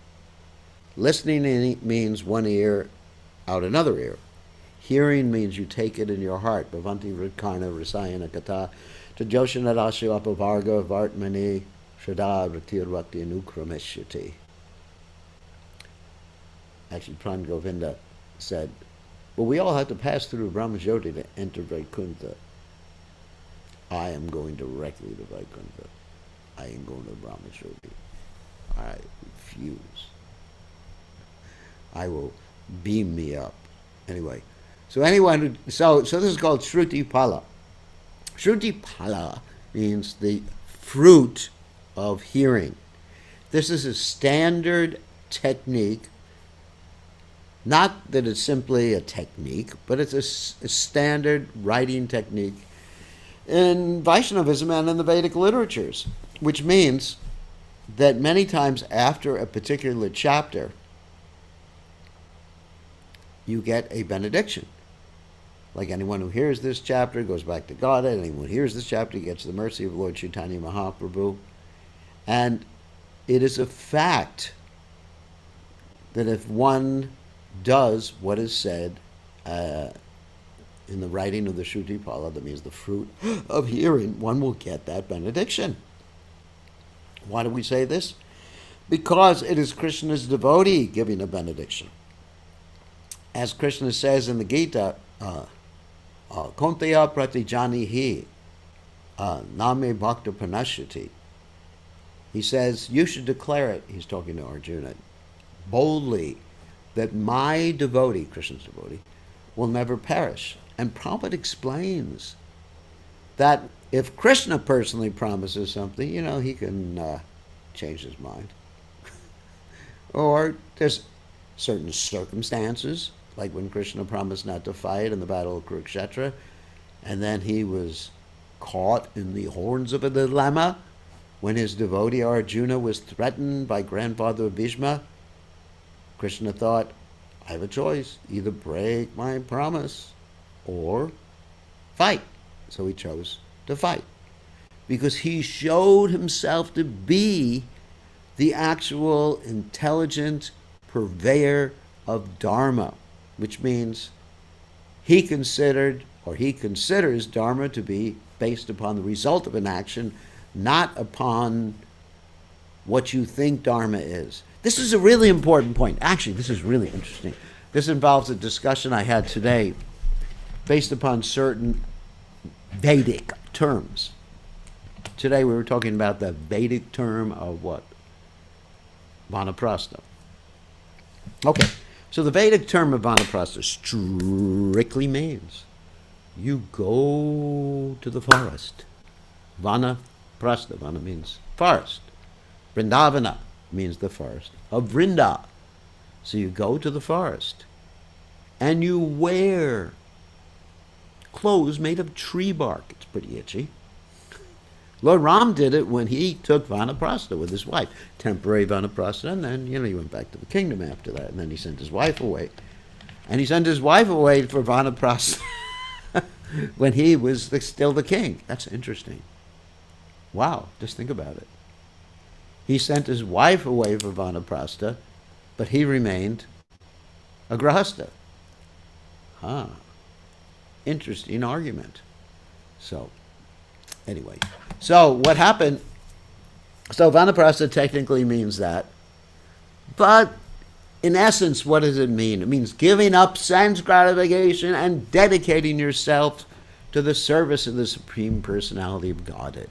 Listening means one ear out another ear. Hearing means you take it in your heart. Bhavanti Vritkarna Rasayana Kata Tajoshana Rashi Apavarga Vartmani Shraddha Ratirvakti Anukrameshyati. Actually, Pran Govinda said, but we all have to pass through Brahmajyoti to enter Vaikuntha. I am going directly to Vaikuntha. I ain't going to Brahmajyoti. I refuse. I will beam me up. Anyway, so this is called Shruti Pala. Shruti Pala means the fruit of hearing. This is a standard technique. Not that it's simply a technique, but it's a standard writing technique in Vaishnavism and in the Vedic literatures, which means that many times after a particular chapter, you get a benediction. Like anyone who hears this chapter goes back to Godhead. Anyone who hears this chapter gets the mercy of Lord Chaitanya Mahaprabhu. And it is a fact that if one does what is said in the writing of the Shruti Pala, that means the fruit of hearing, one will get that benediction. Why do we say this? Because it is Krishna's devotee giving a benediction. As Krishna says in the Gita, Kontaya pratijanihi name bhakta pranashyati. He says, you should declare it, he's talking to Arjuna, boldly, that my devotee, Krishna's devotee, will never perish. And Prabhupada explains that if Krishna personally promises something, he can change his mind. Or there's certain circumstances, like when Krishna promised not to fight in the battle of Kurukshetra, and then he was caught in the horns of a dilemma when his devotee Arjuna was threatened by grandfather Bhishma. Krishna thought, I have a choice, either break my promise or fight. So he chose to fight, because he showed himself to be the actual intelligent purveyor of Dharma, which means he considers Dharma to be based upon the result of an action, not upon what you think Dharma is. This is a really important point. Actually, this is really interesting. This involves a discussion I had today based upon certain Vedic terms. Today we were talking about the Vedic term of what? Vanaprastha. Okay, so the Vedic term of Vanaprastha strictly means you go to the forest. Vanaprastha, Vana means forest. Vrindavana means the forest of Vrinda. So you go to the forest and you wear clothes made of tree bark. It's pretty itchy. Lord Ram did it when he took Vanaprastha with his wife. Temporary Vanaprastha, and then, he went back to the kingdom after that, and then he sent his wife away. And he sent his wife away for Vanaprastha when he was still the king. That's interesting. Wow, just think about it. He sent his wife away for Vanaprastha, but he remained a grahastha. Huh. Interesting argument. So, anyway. So, what happened? So, Vanaprastha technically means that. But, in essence, what does it mean? It means giving up sense gratification and dedicating yourself to the service of the Supreme Personality of Godhead.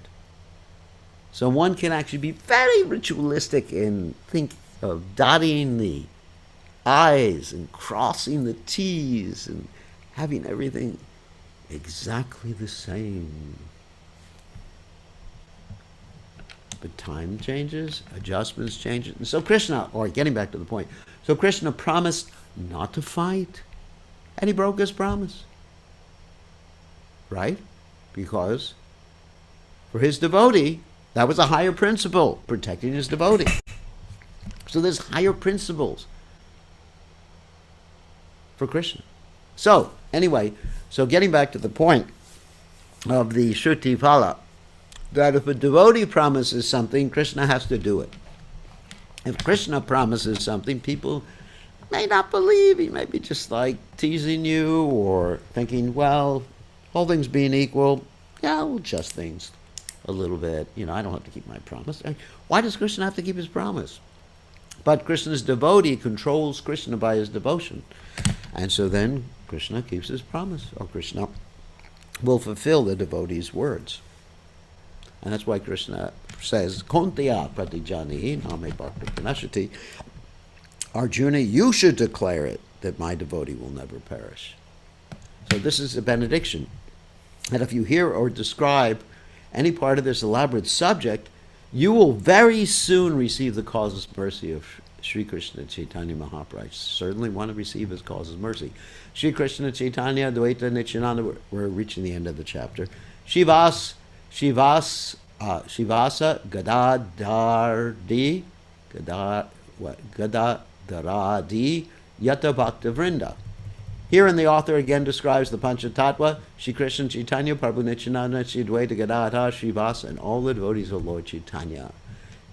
So one can actually be very ritualistic and think of dotting the I's and crossing the T's and having everything exactly the same. But time changes, adjustments change. And so Krishna, or getting back to the point, so Krishna promised not to fight, and he broke his promise. Right? Because for his devotee, that was a higher principle, protecting his devotee. So there's higher principles for Krishna. So, anyway, so getting back to the point of the Shruti Phala, that if a devotee promises something, Krishna has to do it. If Krishna promises something, people may not believe. He may be just like teasing you or thinking, well, all things being equal, yeah, I'll adjust things a little bit. I don't have to keep my promise. Why does Krishna have to keep his promise? But Krishna's devotee controls Krishna by his devotion. And so then Krishna keeps his promise, or Krishna will fulfill the devotee's words. And that's why Krishna says, Kontya pratijani name bhakti pranashati. Arjuna, you should declare it, that my devotee will never perish. So this is a benediction. And if you hear or describe any part of this elaborate subject, you will very soon receive the causeless mercy of Sri Krishna Caitanya Mahaprabhu. I certainly want to receive his causeless mercy. Sri Krishna Caitanya Dvaita Nityananda, we're reaching the end of the chapter. Shivasa Gadadardi Gadadaradi Yata Bhakta Vrinda. Herein the author again describes the Panchatattva, Shri Krishna Chaitanya, Prabhu Nityananda, Shri Dvaita Gadadhar, Srivasa, and all the devotees of Lord Chaitanya.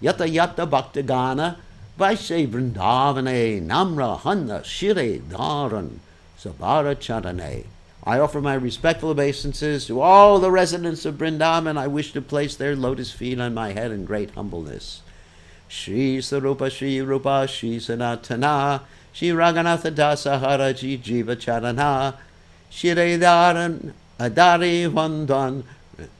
Yata Yata Bhakta Gana, Vaishe Vrindavane, Namra Handa Shire Dharan, Sabara Charane. I offer my respectful obeisances to all the residents of Vrindavan. I wish to place their lotus feet on my head in great humbleness. Shri Sarupa Shri Rupa Shri Sanatana, Shri Raghunatha Dasa Haraji Jiva Charana, Shri Dharan Adari Vandan,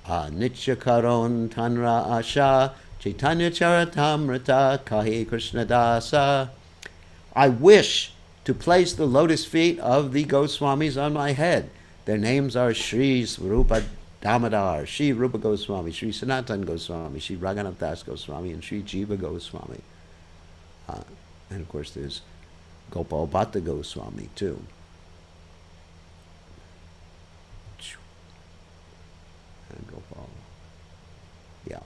Nitya Karon Tanra Asha, Chaitanya Charitamrta Kahi Krishna Dasa. I wish to place the lotus feet of the Goswamis on my head. Their names are Shri Swarupa Damodar, Shri Rupa Goswami, Shri Sanatan Goswami, Shri Raghunath Das Goswami, and Shri Jiva Goswami. And of course there's Gopal Bhatta Goswami too. And Gopal. Yeah.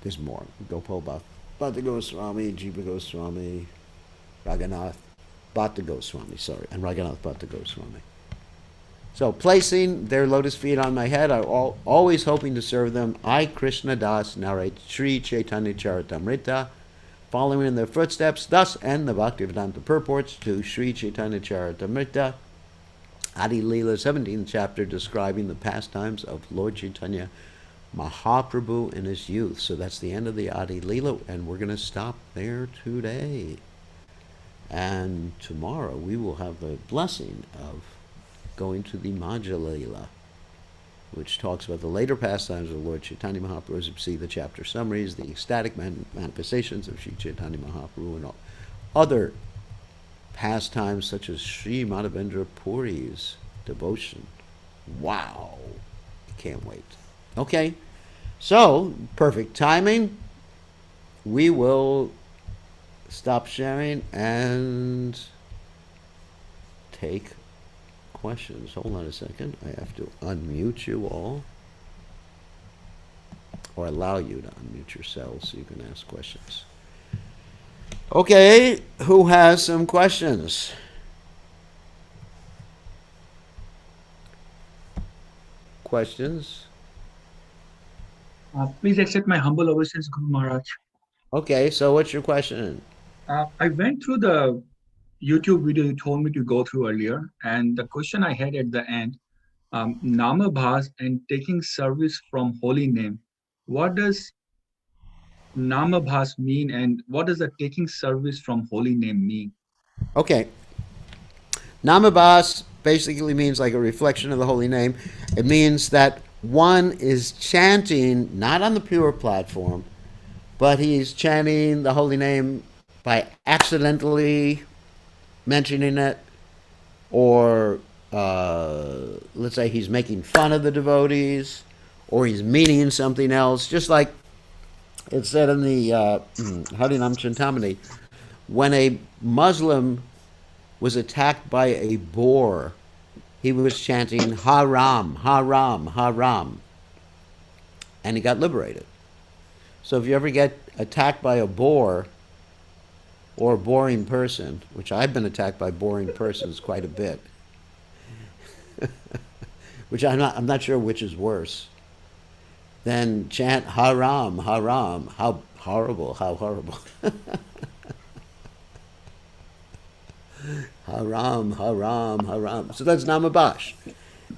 There's more. Gopal Bhatta Goswami, Jiva Goswami, Raghunath Bhatta Goswami, and Raghunath Bhatta Goswami. So placing their lotus feet on my head, I'm always hoping to serve them. I, Krishna Das, narrate Sri Chaitanya Charitamrta, following in their footsteps. Thus end the Bhaktivedanta purports to Sri Chaitanya Charitamrta, Adi Lila, 17th chapter, describing the pastimes of Lord Chaitanya Mahaprabhu in his youth. So that's the end of the Adi Lila, and we're going to stop there today. And tomorrow we will have the blessing of going to the Madhya Lila, which talks about the later pastimes of Lord Chaitanya Mahaprabhu. As you see, the chapter summaries, the ecstatic manifestations of Sri Chaitanya Mahaprabhu, and all other pastimes such as Sri Madhavendra Puri's devotion. Wow! Can't wait. Okay, so perfect timing. We will stop sharing and take questions. Hold on a second. I have to unmute you all, or allow you to unmute yourselves so you can ask questions. Okay, who has some questions? questions? Please accept my humble obeisance, Guru Maharaj. Okay, so what's your question? I went through the YouTube video you told me to go through earlier, and the question I had at the end, Namabhas and taking service from holy name. What does Namabhas mean, and what does the taking service from holy name mean? Okay, Namabas basically means like a reflection of the holy name. It means that one is chanting not on the pure platform, but he's chanting the holy name by accidentally mentioning it, or let's say he's making fun of the devotees, or he's meaning something else. Just like it said in the Harinam Chintamani, when a Muslim was attacked by a boar, he was chanting Haram, Haram, Haram, and he got liberated. So if you ever get attacked by a boar or a boring person, which I've been attacked by boring persons quite a bit, which I'm not sure which is worse, then chant Haram, Haram, how horrible, how horrible. Haram, Haram, Haram. So that's Namabash.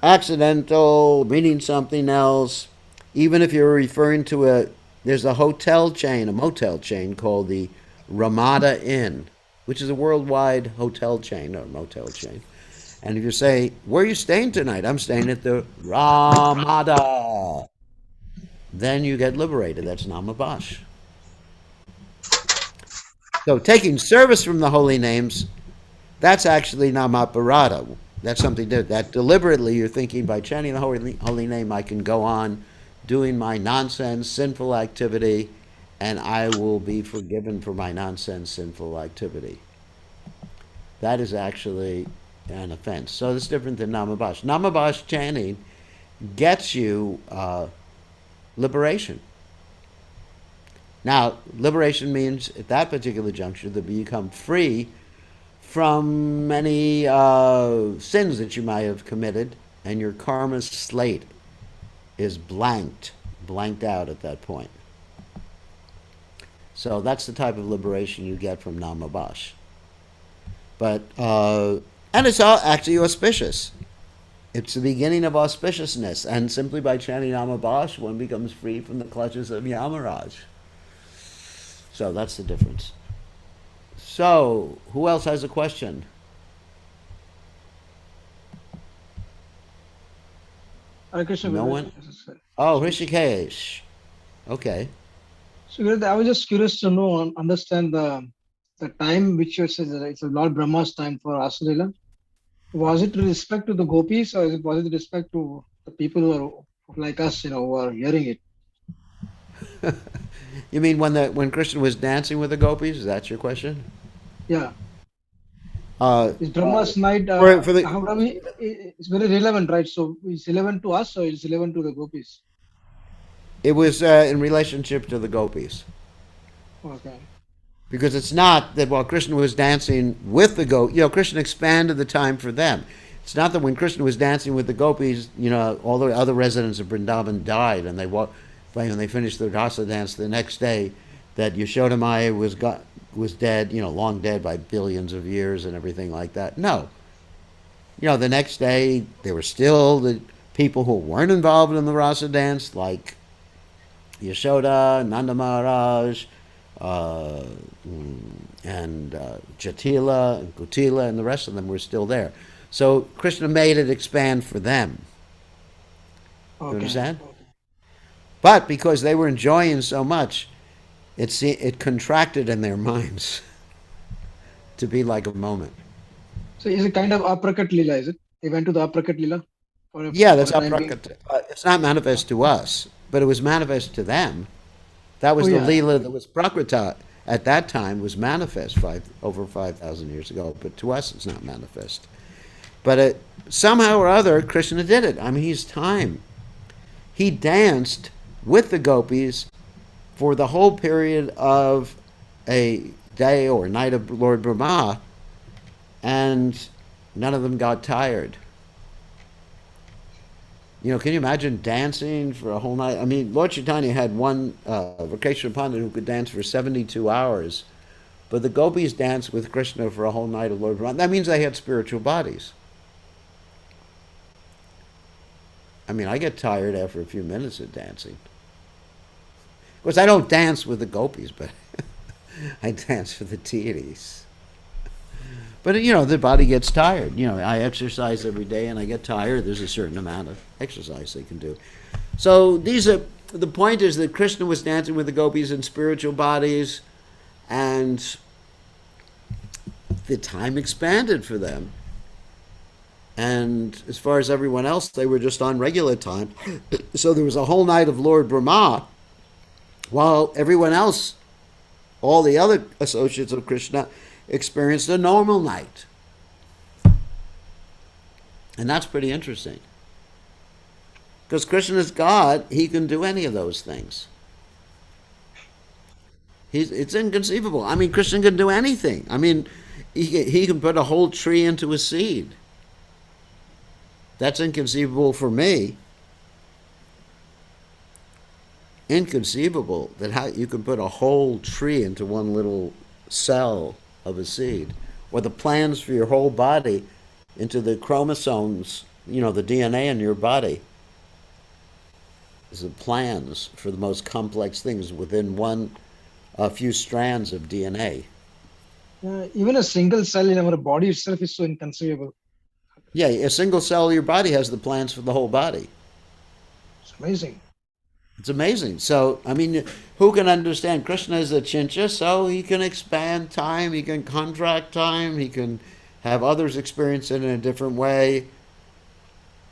Accidental, meaning something else. Even if you're referring to there's a hotel chain, a motel chain called the Ramada Inn, which is a worldwide hotel chain or motel chain. And if you say, where are you staying tonight? I'm staying at the Ramada. Then you get liberated. That's Namabash. So taking service from the holy names, that's actually Namaparada. That's something that deliberately you're thinking by chanting the holy name, I can go on doing my nonsense, sinful activity, and I will be forgiven for my nonsense, sinful activity. That is actually an offense. So it's different than Namabash. Namabash chanting gets you liberation. Now, liberation means at that particular juncture that you become free from any sins that you might have committed, and your karma slate is blanked out at that point. So that's the type of liberation you get from Namabash. But and it's all actually auspicious. It's the beginning of auspiciousness, and simply by chanting Namabash, one becomes free from the clutches of Yamaraj. So that's the difference. So, who else has a question? Hare Krishna, No Gurudev. one? Oh, Rishikesh. Okay. So, Gurudev, I was just curious to know and understand the time which you said that it's Lord Brahma's time for Asalila. Was it with respect to the gopis, or was it with respect to the people who are like us, who are hearing it? You mean when Krishna was dancing with the gopis? Is that your question? Yeah, Uh, it's Brahma's night. for the How do we? It's very relevant, right? So it's relevant to us, or it's relevant to the gopis. it was in relationship to the gopis, Okay. because it's not that while Krishna was dancing with the Krishna expanded the time for them. It's not that when Krishna was dancing with the gopis, all the other residents of Vrindavan died, and when they finished their rasa dance the next day, that Yashodamaya was dead, long dead by billions of years and everything like that. No, the next day there were still the people who weren't involved in the rasa dance, like Yashoda, Nanda Maharaj, uh, and Jatila and Kutila, and the rest of them were still there. So Krishna made it expand for them. You Okay. understand? But because they were enjoying so much, it contracted in their minds to be like a moment. So is it kind of uppercut lila? Is it? They went to the uppercut lila Yeah, for that's the time being. aprakata. It's not manifest to us, but it was manifest to them. That Oh was the yeah. Lila that was prakrita at that time, was manifest over 5,000 years ago, but to us it's not manifest. But somehow or other, Krishna did it. I mean, he's time. He danced with the gopis for the whole period of a day or night of Lord Brahma, and none of them got tired. Can you imagine dancing for a whole night? I mean, Lord Chaitanya had one Vacation Pandit who could dance for 72 hours, but the gopis danced with Krishna for a whole night of Lord Brahma. That means they had spiritual bodies. I mean, I get tired after a few minutes of dancing. Of course, I don't dance with the gopis, but I dance for the deities. But the body gets tired. I exercise every day and I get tired. There's a certain amount of exercise they can do. So the point is that Krishna was dancing with the gopis in spiritual bodies, and the time expanded for them. And as far as everyone else, they were just on regular time. So there was a whole night of Lord Brahma, while everyone else, all the other associates of Krishna, experienced a normal night. And that's pretty interesting. Because Krishna is God, he can do any of those things. It's inconceivable. I mean, Krishna can do anything. I mean, he can put a whole tree into a seed. That's inconceivable for me. Inconceivable that how you can put a whole tree into one little cell of a seed, or the plans for your whole body into the chromosomes, the DNA in your body. Is the plans for the most complex things within a few strands of DNA. Even a single cell in our body itself is so inconceivable. Yeah, a single cell of your body has the plans for the whole body. It's amazing. It's amazing. So, I mean, who can understand? Krishna is a chincha, so he can expand time, he can contract time, he can have others experience it in a different way.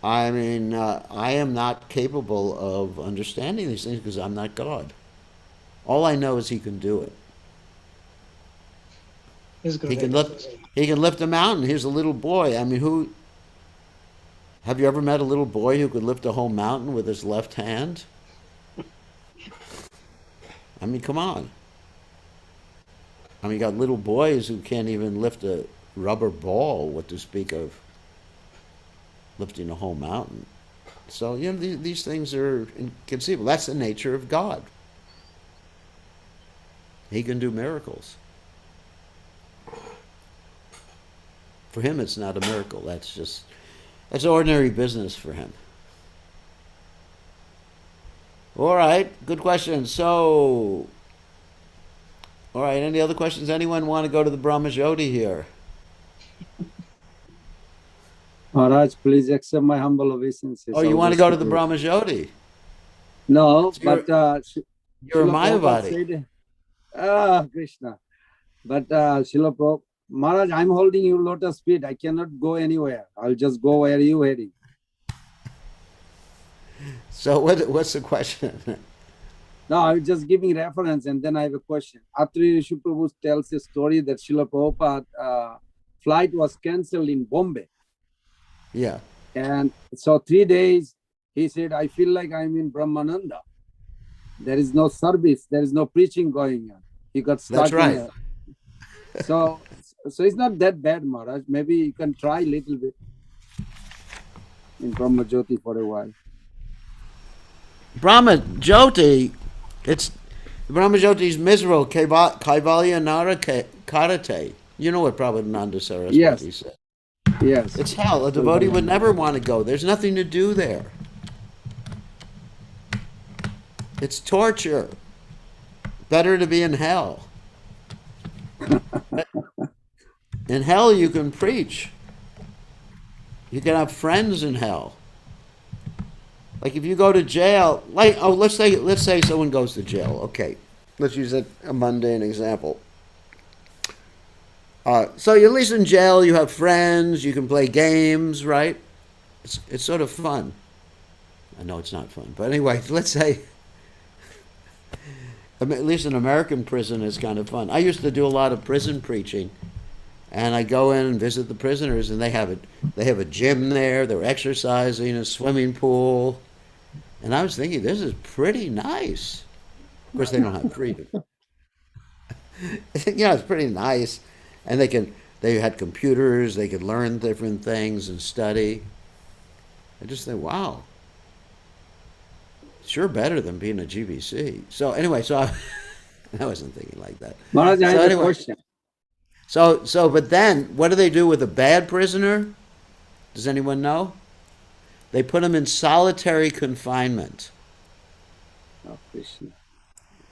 I mean, I am not capable of understanding these things because I'm not God. All I know is he can do it. It's good. He can lift a mountain. Here's a little boy. I mean, have you ever met a little boy who could lift a whole mountain with his left hand? I mean, come on. I mean, you got little boys who can't even lift a rubber ball, what to speak of lifting a whole mountain. So, these things are inconceivable. That's the nature of God. He can do miracles. For him, it's not a miracle. That's ordinary business for him. All right, good question. So, all right, any other questions? Anyone want to go to the Brahmajyoti here? Maharaj, please accept my humble obeisances. Oh, you want to go to the Brahmajyoti? No, So but you're a Srila Prabhupada Mayavadi. said, Krishna. But Srila Prabhupada, Maharaj, I'm holding you lotus feet. I cannot go anywhere. I'll just go where you heading. So what's the question? No, I'm just giving reference, and then I have a question. Atri Rishi Prabhu tells a story that Srila Prabhupada flight was cancelled in Bombay. Yeah. And so 3 days, he said, I feel like I'm in Brahmananda. There is no service. There is no preaching going on. He got stuck. That's right. So it's not that bad, Maharaj. Maybe you can try a little bit in Brahmajyoti for a while. Brahmajyoti, Brahmajyoti is miserable. Kaivalya Nara Karate. You know what Prabhupada Saraswati said. Yes. It's hell. A devotee would never want to go. There's nothing to do there. It's torture. Better to be in hell. In hell you can preach. You can have friends in hell. Like if you go to jail, let's say someone goes to jail. Okay, let's use a mundane example. So at least in jail you have friends, you can play games, right? It's sort of fun. I know it's not fun, but anyway, let's say at least in American prison is kind of fun. I used to do a lot of prison preaching, and I go in and visit the prisoners, and they have a gym there. They're exercising, a swimming pool, and I was thinking this is pretty nice. Of course, they don't have freedom. It's pretty nice, and they had computers. They could learn different things and study. I just think, wow. sure better than being a GBC. So anyway, I wasn't thinking like that. Maharaj, I So have a anyway, question. but then what do they do with a bad prisoner? Does anyone know? They put him in solitary confinement. Oh, Krishna.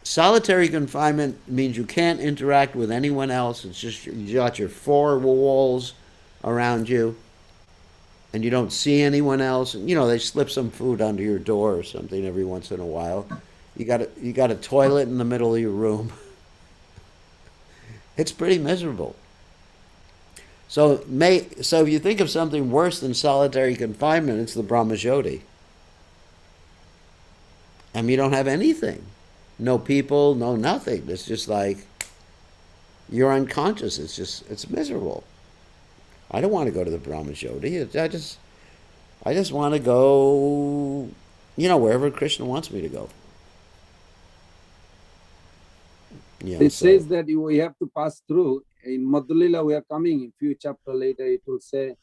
Solitary confinement means you can't interact with anyone else. It's just you got your four walls around you, and you don't see anyone else. And they slip some food under your door or something every once in a while. You got a toilet in the middle of your room. It's pretty miserable. So if you think of something worse than solitary confinement, it's the Brahmajyoti. And you don't have anything. No people, no nothing. It's just like you're unconscious. It's miserable. I don't want to go to the Brahmajyoti. I just want to go, wherever Krishna wants me to go. It says that we have to pass through. In Madhulila, we are coming. In few chapter later, it will say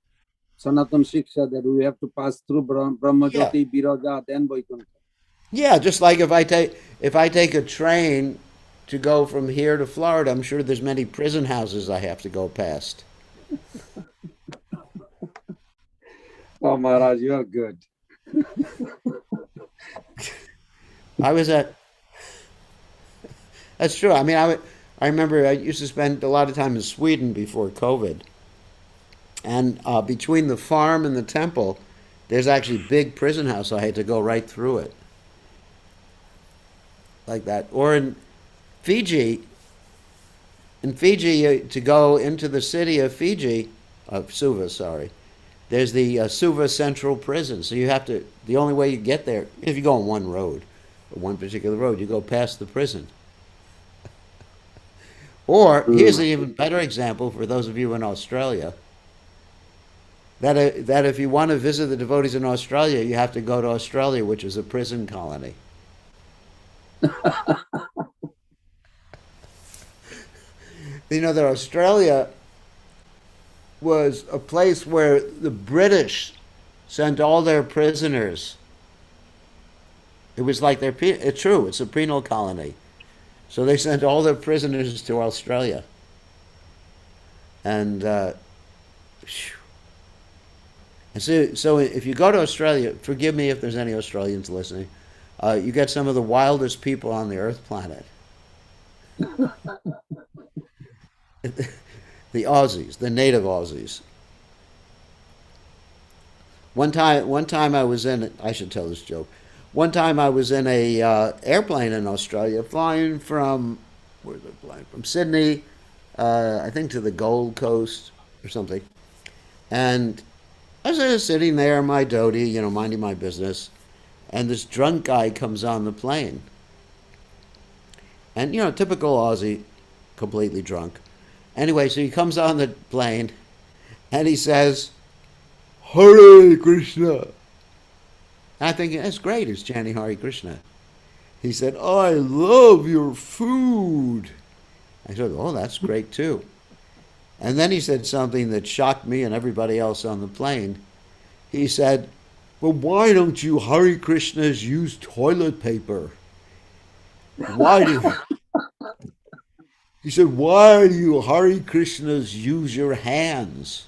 Sanatan Shiksha that we have to pass through Brahmajyoti, Biraja, then Vaikuntha. Yeah, just like if I take a train to go from here to Florida, I'm sure there's many prison houses I have to go past. Oh, Maharaj, you are good. That's true. I mean, I remember I used to spend a lot of time in Sweden before COVID. And between the farm and the temple, there's actually a big prison house. So I had to go right through it. Like that. Or in Fiji, to go into the city of Suva, sorry, there's the Suva Central Prison. So the only way you get there, if you go on one road, or one particular road, you go past the prison. Or, here's an even better example for those of you in Australia, that if you want to visit the devotees in Australia, you have to go to Australia, which is a prison colony. That Australia was a place where the British sent all their prisoners. It was like it's true, it's a penal colony. So they sent all their prisoners to Australia. And so if you go to Australia, forgive me if there's any Australians listening, you get some of the wildest people on the earth planet. The Aussies, the native Aussies. One time I was I should tell this joke. One time I was in a airplane in Australia, flying from Sydney, I think to the Gold Coast or something. And I was just sitting there in my dhoti, minding my business, and this drunk guy comes on the plane. And, typical Aussie, completely drunk. Anyway, so he comes on the plane, and he says, Hare Krishna. I think that's great, he's chanting Hare Krishna. He said, I love your food. I said, oh, that's great too. And then he said something that shocked me and everybody else on the plane. He said, well, why don't you Hare Krishnas use toilet paper? He said, why do you Hare Krishnas use your hands?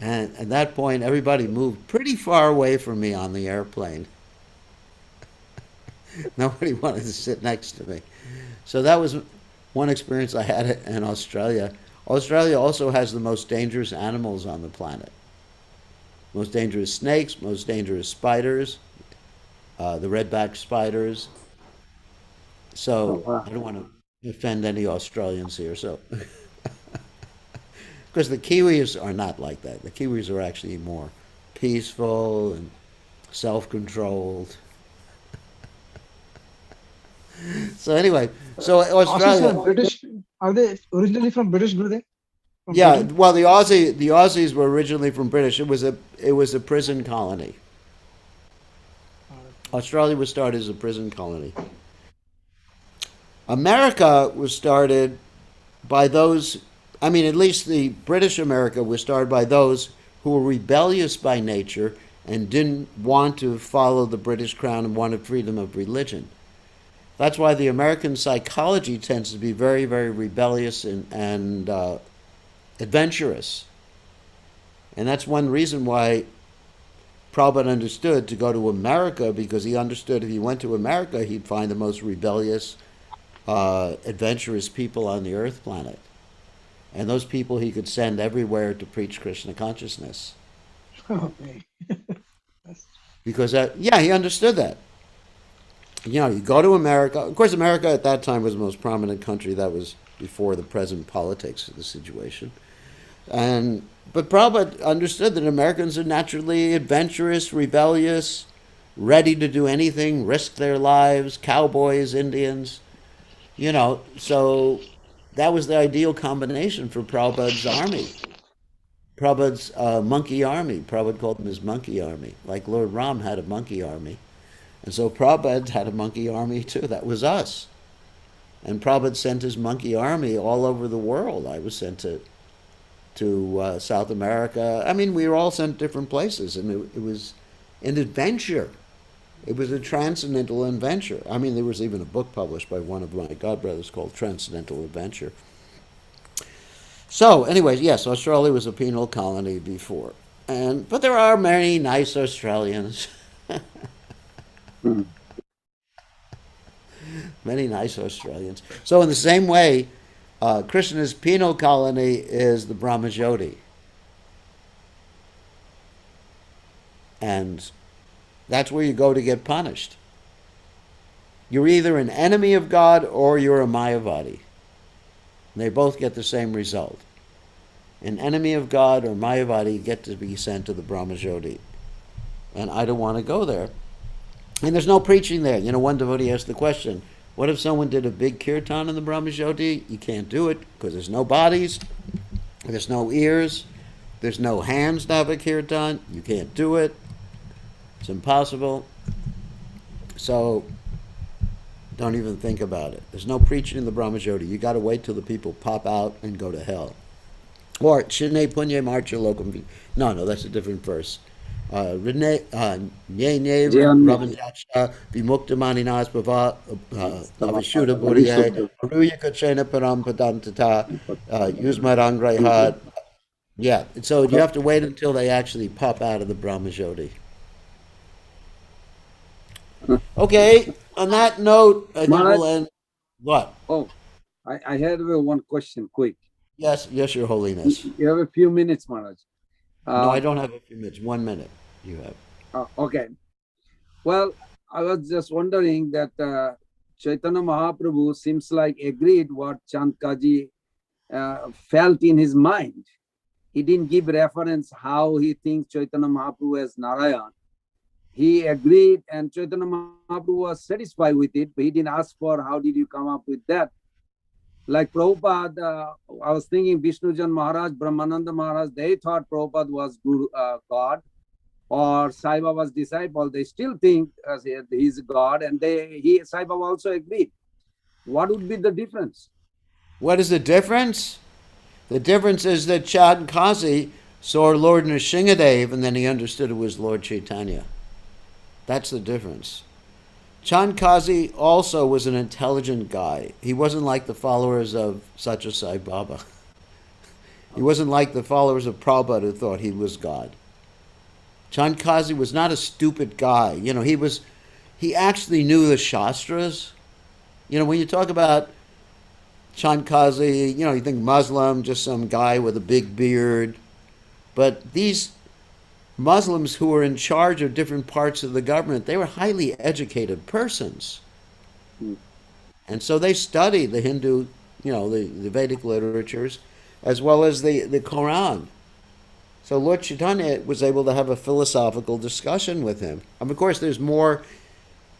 And at that point, everybody moved pretty far away from me on the airplane. Nobody wanted to sit next to me. So that was one experience I had in Australia. Australia also has the most dangerous animals on the planet. Most dangerous snakes, most dangerous spiders, the redback spiders. So I don't want to offend any Australians here. So. Because the Kiwis are not like that. The Kiwis are actually more peaceful and self-controlled. So anyway, Australia. Are they originally from British, Gurudev? Yeah, Britain? Well, the Aussies were originally from British. It was a prison colony. Australia was started as a prison colony. America was started by those. At least the British America was started by those who were rebellious by nature and didn't want to follow the British crown and wanted freedom of religion. That's why the American psychology tends to be very, very rebellious and adventurous. And that's one reason why Prabhupada understood to go to America, because he understood if he went to America, he'd find the most rebellious, adventurous people on the earth planet. And those people he could send everywhere to preach Krishna consciousness. Okay. Because, he understood that. You go to America. Of course, America at that time was the most prominent country. That was before the present politics of the situation. But Prabhupada understood that Americans are naturally adventurous, rebellious, ready to do anything, risk their lives, cowboys, Indians. So that was the ideal combination for Prabhupada's army. Prabhupada's monkey army. Prabhupada called them his monkey army. Like Lord Ram had a monkey army. And so Prabhupada had a monkey army too. That was us. And Prabhupada sent his monkey army all over the world. I was sent to South America. I mean, we were all sent different places, and it was an adventure. It was a transcendental adventure. I mean, there was even a book published by one of my godbrothers called Transcendental Adventure. So, anyways, yes, Australia was a penal colony before. But there are many nice Australians. Many nice Australians. So in the same way, Krishna's penal colony is the Brahmajyoti. And that's where you go to get punished. You're either an enemy of God or you're a Mayavadi. And they both get the same result. An enemy of God or Mayavadi get to be sent to the Brahmajyoti. And I don't want to go there. And there's no preaching there. One devotee asked the question, what if someone did a big kirtan in the Brahmajyoti? You can't do it because there's no bodies, there's no ears, there's no hands to have a kirtan. You can't do it. It's impossible. So don't even think about it. There's no preaching in the Brahmajyoti. You got to wait till the people pop out and go to hell. Or Shine Punye Marcha Lokam. No, that's a different verse. Nye Brahmanjacha Vimuktamaninas Bhava Avishuddha Buddhiye Aruya Kachena Param Padantata Yusmarangraihat. Yeah, so you have to wait until they actually pop out of the Brahmajyoti. Okay, on that note, I think we'll end. What? Oh, I had one question, quick. Yes, Your Holiness. You have a few minutes, Maharaj. No, I don't have a few minutes. 1 minute you have. Okay. Well, I was just wondering that Chaitanya Mahaprabhu seems like agreed what Chand Kaji felt in his mind. He didn't give reference how he thinks Chaitanya Mahaprabhu as Narayan. He agreed, and Chaitanya Mahaprabhu was satisfied with it, but he didn't ask for how did you come up with that. Like Prabhupada, I was thinking Vishnujan Maharaj, Brahmananda Maharaj, they thought Prabhupada was God, or Sai Baba's disciple. They still think he's God, and Sai Baba also agreed. What would be the difference? What is the difference? The difference is that Chand Kazi saw Lord Nrsingadev, and then he understood it was Lord Caitanya. That's the difference. Chand Kazi also was an intelligent guy. He wasn't like the followers of Satya Sai Baba. He wasn't like the followers of Prabhupada who thought he was God. Chand Kazi was not a stupid guy. He actually knew the Shastras. When you talk about Chand Kazi, you think Muslim, just some guy with a big beard. But these Muslims who were in charge of different parts of the government, they were highly educated persons. And so they studied the Hindu, the Vedic literatures, as well as the Quran. So Lord Chaitanya was able to have a philosophical discussion with him. Of course, there's more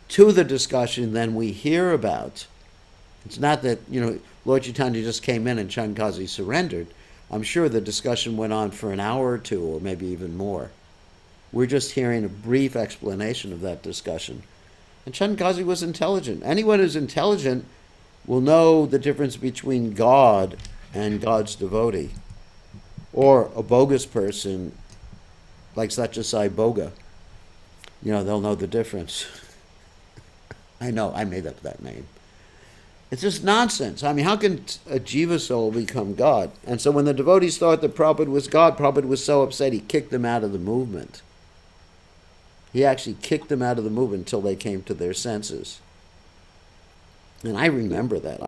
to the discussion than we hear about. It's not that, Lord Chaitanya just came in and Chand Kazi surrendered. I'm sure the discussion went on for an hour or two, or maybe even more. We're just hearing a brief explanation of that discussion. And Chand Kazi was intelligent. Anyone who's intelligent will know the difference between God and God's devotee. Or a bogus person like Satya Sai Bhoga, they'll know the difference. I know, I made up that name. It's just nonsense. I mean, how can a jiva soul become God? And so when the devotees thought that Prabhupada was God, Prabhupada was so upset he kicked them out of the movement. He actually kicked them out of the movement until they came to their senses. And I remember that.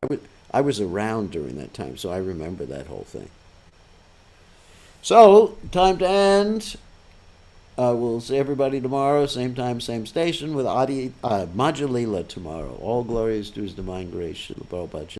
I was around during that time, so I remember that whole thing. So, time to end. We'll see everybody tomorrow, same time, same station, with Madhya Lila tomorrow. All glories to His divine grace. Srila Prabhupada.